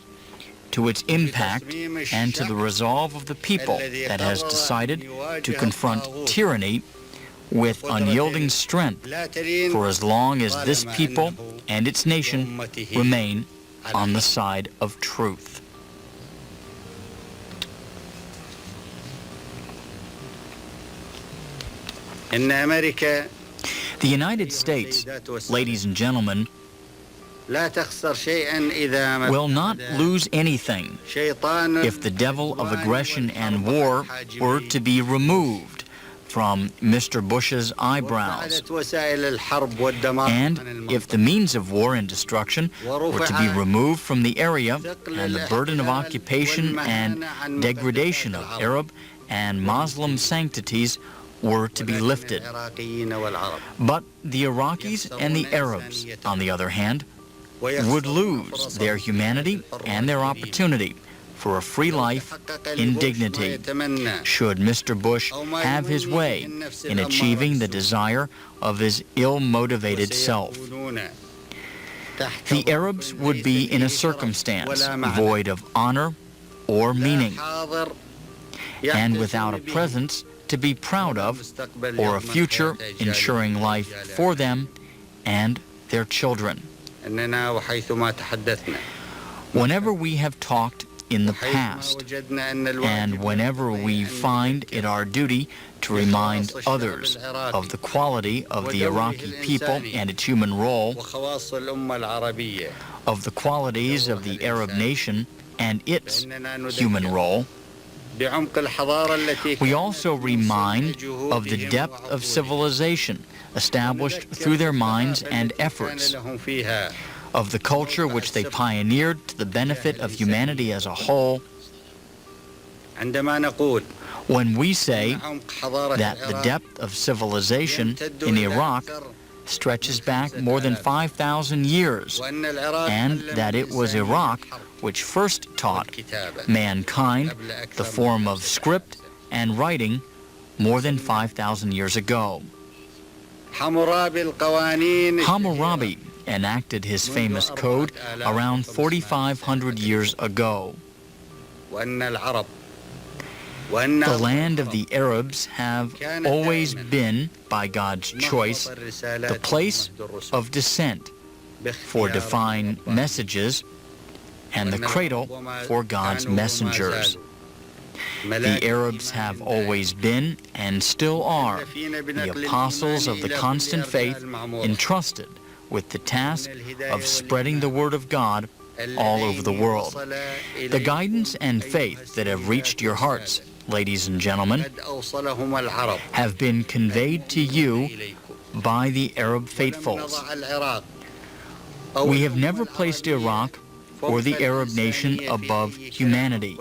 to its impact and to the resolve of the people that has decided to confront tyranny with unyielding strength for as long as this people and its nation remain on the side of truth. The United States, ladies and gentlemen, will not lose anything if the devil of aggression and war were to be removed from Mr. Bush's eyebrows, and if the means of war and destruction were to be removed from the area and the burden of occupation and degradation of Arab and Muslim sanctities were to be lifted. But the Iraqis and the Arabs, on the other hand, would lose their humanity and their opportunity for a free life in dignity should Mr. Bush have his way in achieving the desire of his ill-motivated self. The Arabs would be in a circumstance void of honor or meaning, and without a presence to be proud of or a future ensuring life for them and their children. Whenever we have talked in the past, and whenever we find it our duty to remind others of the quality of the Iraqi people and its human role, of the qualities of the Arab nation and its human role, we also remind of the depth of civilization established through their minds and efforts, of the culture which they pioneered to the benefit of humanity as a whole. When we say that the depth of civilization in Iraq stretches back more than 5,000 years, and that it was Iraq which first taught mankind the form of script and writing more than 5,000 years ago. Hammurabi enacted his famous code around 4,500 years ago. The land of the Arabs have always been, by God's choice, the place of descent for divine messages and the cradle for God's messengers. The Arabs have always been, and still are, the apostles of the constant faith entrusted with the task of spreading the word of God all over the world. The guidance and faith that have reached your hearts, ladies and gentlemen, have been conveyed to you by the Arab faithfuls. We have never placed Iraq or the Arab nation above humanity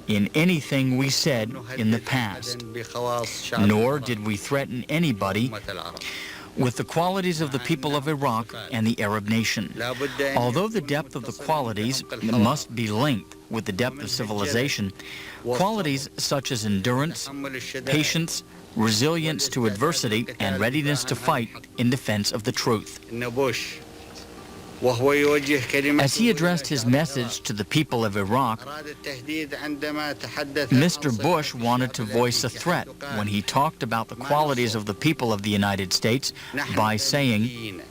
in anything we said in the past, nor did we threaten anybody with the qualities of the people of Iraq and the Arab nation. Although the depth of the qualities must be linked with the depth of civilization, qualities such as endurance, patience, resilience to adversity, and readiness to fight in defense of the truth. As he addressed his message to the people of Iraq, Mr. Bush wanted to voice a threat when he talked about the qualities of the people of the United States by saying,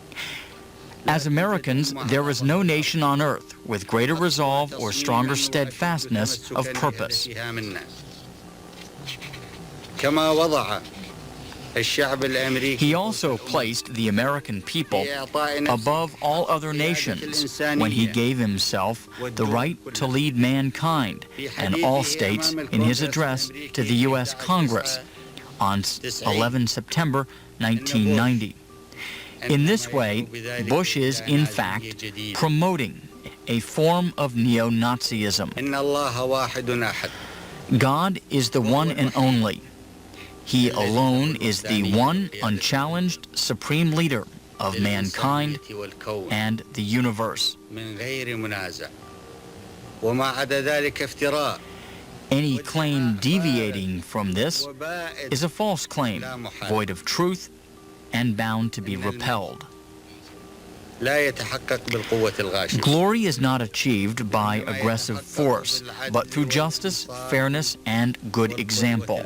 "As Americans, there is no nation on earth with greater resolve or stronger steadfastness of purpose." He also placed the American people above all other nations when he gave himself the right to lead mankind and all states in his address to the U.S. Congress on 11 September 1990. In this way, Bush is, in fact, promoting a form of neo-Nazism. God is the one and only. He alone is the one unchallenged supreme leader of mankind and the universe. Any claim deviating from this is a false claim, void of truth and bound to be repelled. Glory is not achieved by aggressive force, but through justice, fairness, and good example.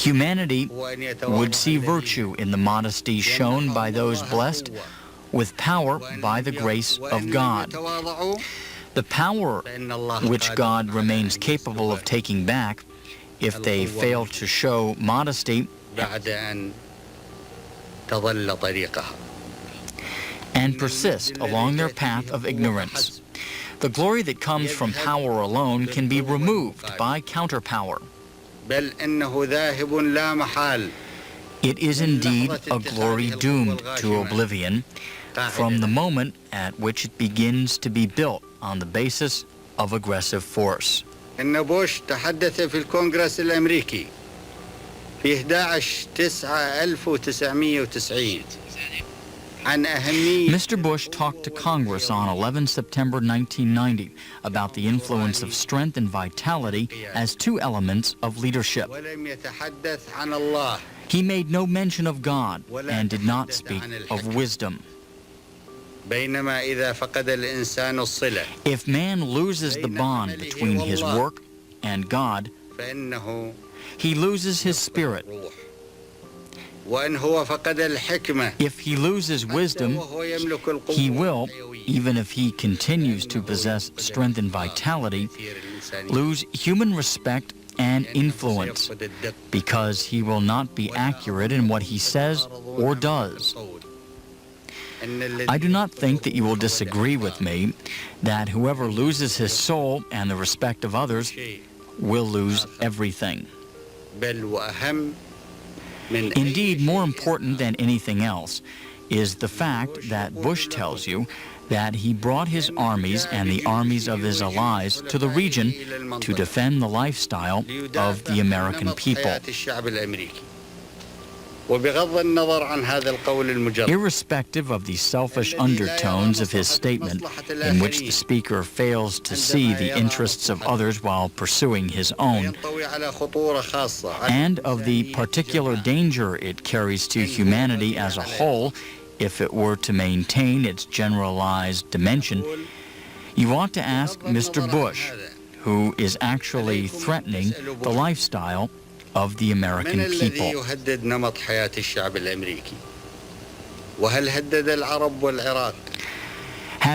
Humanity would see virtue in the modesty shown by those blessed with power by the grace of God. The power which God remains capable of taking back if they fail to show modesty and persist along their path of ignorance. The glory that comes from power alone can be removed by counterpower. It is indeed a glory doomed to oblivion from the moment at which it begins to be built on the basis of aggressive force. إن بوش تحدث في الكونغرس الأمريكي في 11/9/1990 عن أهمية. Mr. Bush talked to Congress on 11 September 1990 about the influence of strength and vitality as two elements of leadership. ولم يتحدث عن الله. He made no mention of God and did not speak of wisdom. بينما إذا فقد الإنسان الصلة. If man loses the bond between his work and God, فإنه he loses his spirit. وإن هو فقد الحكمة If he loses wisdom, وهو يملك القوة he will, even if he continues to possess strength and vitality, lose human respect and influence because he will not be accurate in what he says or does. I do not think that you will disagree with me that whoever loses his soul and the respect of others will lose everything. Indeed, more important than anything else is the fact that Bush tells you that he brought his armies and the armies of his allies to the region to defend the lifestyle of the American people. Irrespective of the selfish undertones of his statement, in which the speaker fails to see the interests of others while pursuing his own, and of the particular danger it carries to humanity as a whole if it were to maintain its generalized dimension, you ought to ask Mr. Bush, who is actually threatening the lifestyle of the American people. Have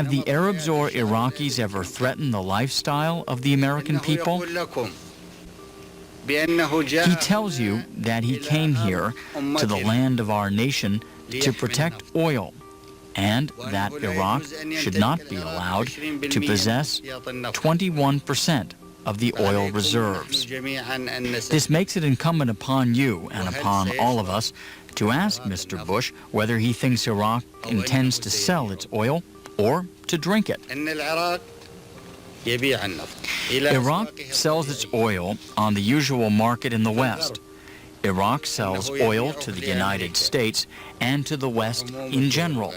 the Arabs or Iraqis ever threatened the lifestyle of the American people? He tells you that he came here to the land of our nation to protect oil, and that Iraq should not be allowed to possess 21% of the oil reserves. This makes it incumbent upon you and upon all of us to ask Mr. Bush whether he thinks Iraq intends to sell its oil or to drink it. Iraq sells its oil on the usual market in the West. Iraq sells oil to the United States and to the West in general.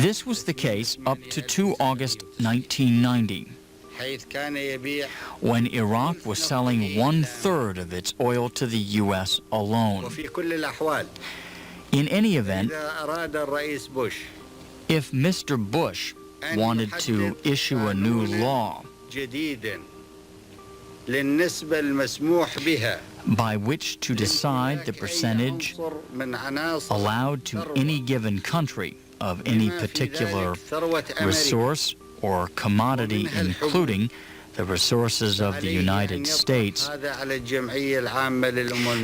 This was the case up to 2 August 1990, when Iraq was selling 1/3 of its oil to the U.S. alone. In any event, if Mr. Bush wanted to issue a new law by which to decide the percentage allowed to any given country of any particular resource or commodity, including the resources of the United States,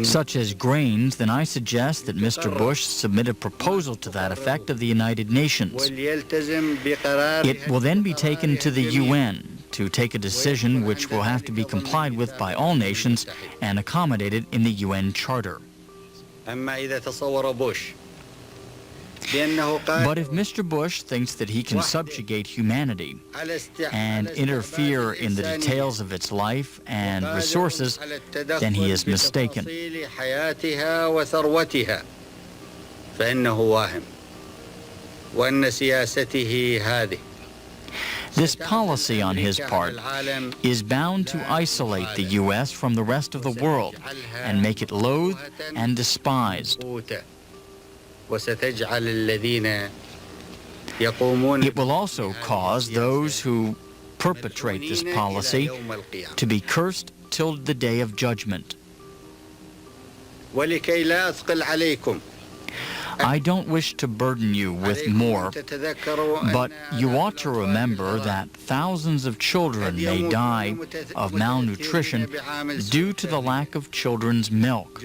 such as grains, then I suggest that Mr. Bush submit a proposal to that effect of the United Nations. It will then be taken to the UN to take a decision which will have to be complied with by all nations and accommodated in the UN Charter. But if Mr. Bush thinks that he can subjugate humanity and interfere in the details of its life and resources, then he is mistaken. This policy on his part is bound to isolate the U.S. from the rest of the world and make it loathed and despised. It will also cause those who perpetrate this policy to be cursed till the day of judgment. I don't wish to burden you with more, but you ought to remember that thousands of children may die of malnutrition due to the lack of children's milk.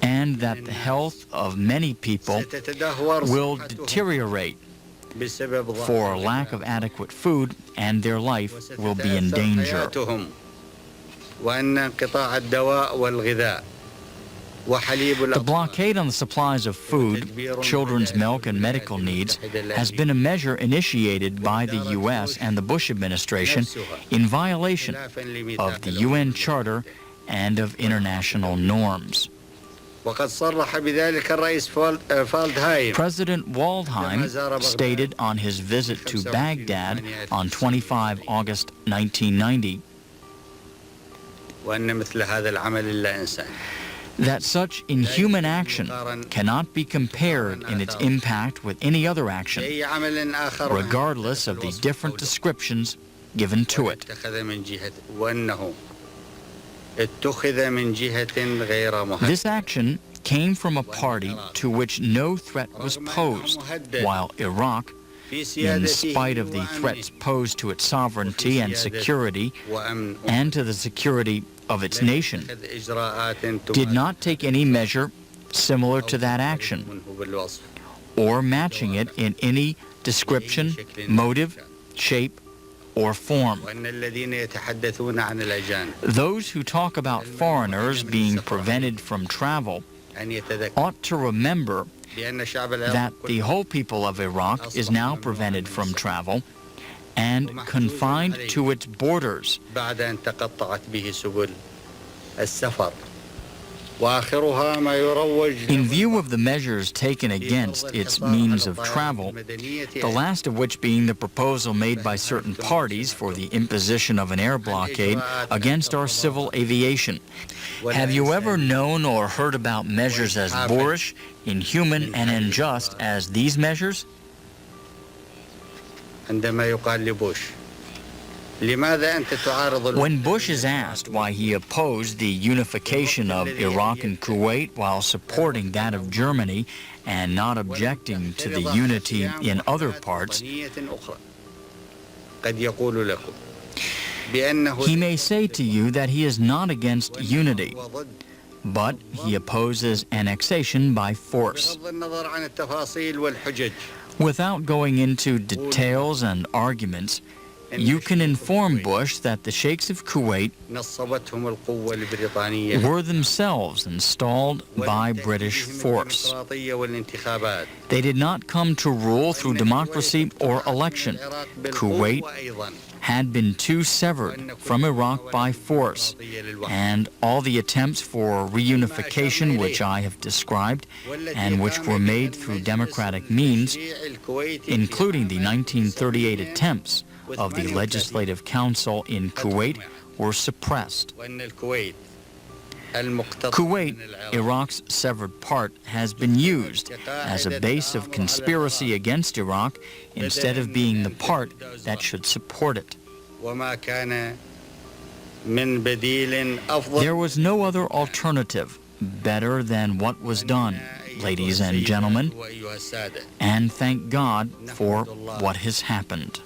And that the health of many people will deteriorate for lack of adequate food, and their life will be in danger. The blockade on the supplies of food, children's milk, and medical needs has been a measure initiated by the U.S. and the Bush administration in violation of the UN Charter and of international norms. President Waldheim stated on his visit to Baghdad on 25 August 1990 that such inhuman action cannot be compared in its impact with any other action, regardless of the different descriptions given to it. This action came from a party to which no threat was posed, while Iraq, in spite of the threats posed to its sovereignty and security, and to the security of its nation, did not take any measure similar to that action, or matching it in any description, motive, shape, or form. Those who talk about foreigners being prevented from travel ought to remember that the whole people of Iraq is now prevented from travel and confined to its borders. In view of the measures taken against its means of travel, the last of which being the proposal made by certain parties for the imposition of an air blockade against our civil aviation, have you ever known or heard about measures as boorish, inhuman, and unjust as these measures? When Bush is asked why he opposed the unification of Iraq and Kuwait while supporting that of Germany and not objecting to the unity in other parts, he may say to you that he is not against unity, but he opposes annexation by force. Without going into details and arguments, you can inform Bush that the Sheikhs of Kuwait were themselves installed by British force. They did not come to rule through democracy or election. Kuwait had been too severed from Iraq by force, and all the attempts for reunification which I have described and which were made through democratic means, including the 1938 attempts of the Legislative Council in Kuwait, were suppressed. Kuwait, Iraq's severed part, has been used as a base of conspiracy against Iraq instead of being the part that should support it. There was no other alternative better than what was done, ladies and gentlemen, and thank God for what has happened.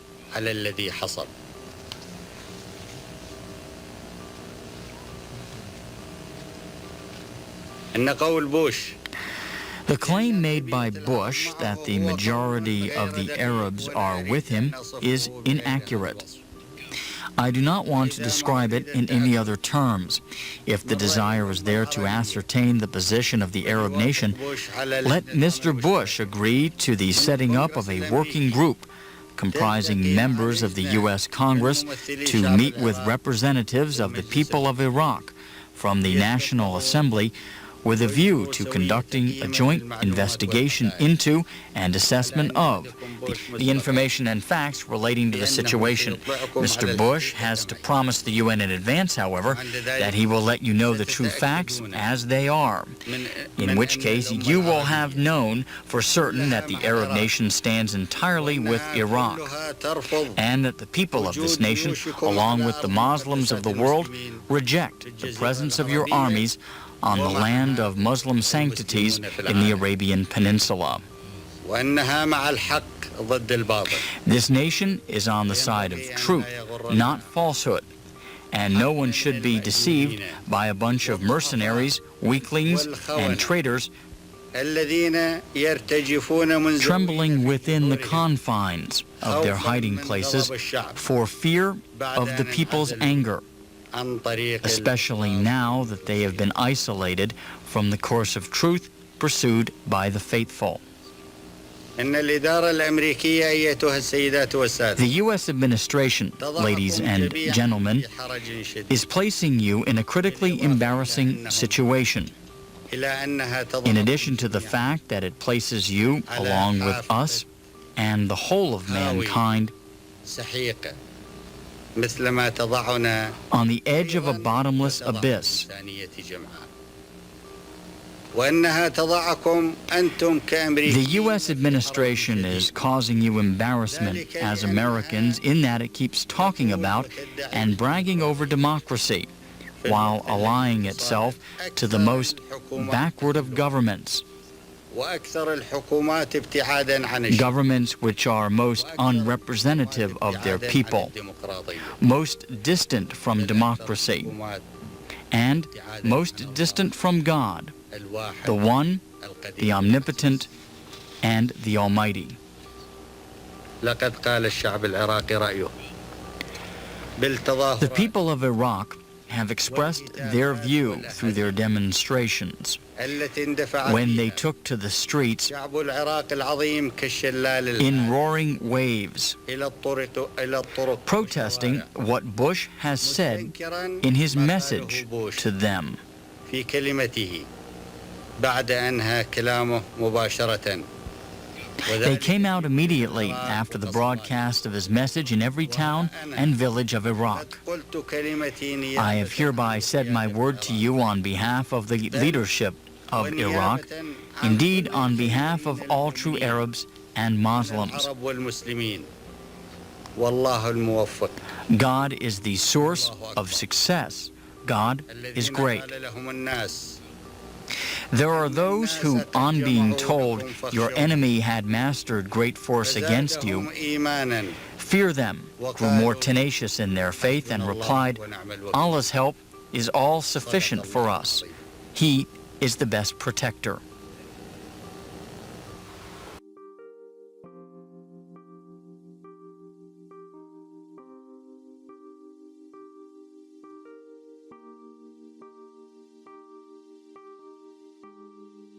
The claim made by Bush that the majority of the Arabs are with him is inaccurate. I do not want to describe it in any other terms. If the desire is there to ascertain the position of the Arab nation, let Mr. Bush agree to the setting up of a working group comprising members of the U.S. Congress to meet with representatives of the people of Iraq from the National Assembly with a view to conducting a joint investigation into and assessment of the information and facts relating to the situation. Mr. Bush has to promise the UN in advance, however, that he will let you know the true facts as they are, in which case you will have known for certain that the Arab nation stands entirely with Iraq, and that the people of this nation, along with the Muslims of the world, reject the presence of your armies on the land of Muslim sanctities in the Arabian Peninsula. This nation is on the side of truth, not falsehood, and no one should be deceived by a bunch of mercenaries, weaklings, and traitors trembling within the confines of their hiding places for fear of the people's anger, especially now that they have been isolated from the course of truth pursued by the faithful. The U.S. administration, ladies and gentlemen, is placing you in a critically embarrassing situation. In addition to the fact that it places you, along with us and the whole of mankind, on the edge of a bottomless abyss. وأنها تضعكم أنتم The كأمريكيين. U.S. administration is causing you embarrassment as Americans in that it keeps talking about and bragging over democracy while allying itself to the most backward of governments, وأكثر الحكومات ابتعادا عن الشعب. governments which are most unrepresentative of their people, most distant from democracy, and most distant from God, the One, the Omnipotent, and the Almighty. لقد قال الشعب العراقي رأيه. The people of Iraq have expressed their view through their demonstrations when they took to the streets شعب العراق العظيم كالشلال in roaring waves, إلى الطرق protesting what Bush has said in his message to them. في كلمته بعد أنهى كلامه مباشرة. They came out immediately after the broadcast of his message in every town and village of Iraq. I have hereby said my word to you on behalf of the leadership of Iraq, indeed on behalf of all true Arabs and Muslims. God is the source of success. God is great. There are those who, on being told your enemy had mastered great force against you, fear them, grew more tenacious in their faith, and replied, Allah's help is all sufficient for us. He is the best protector.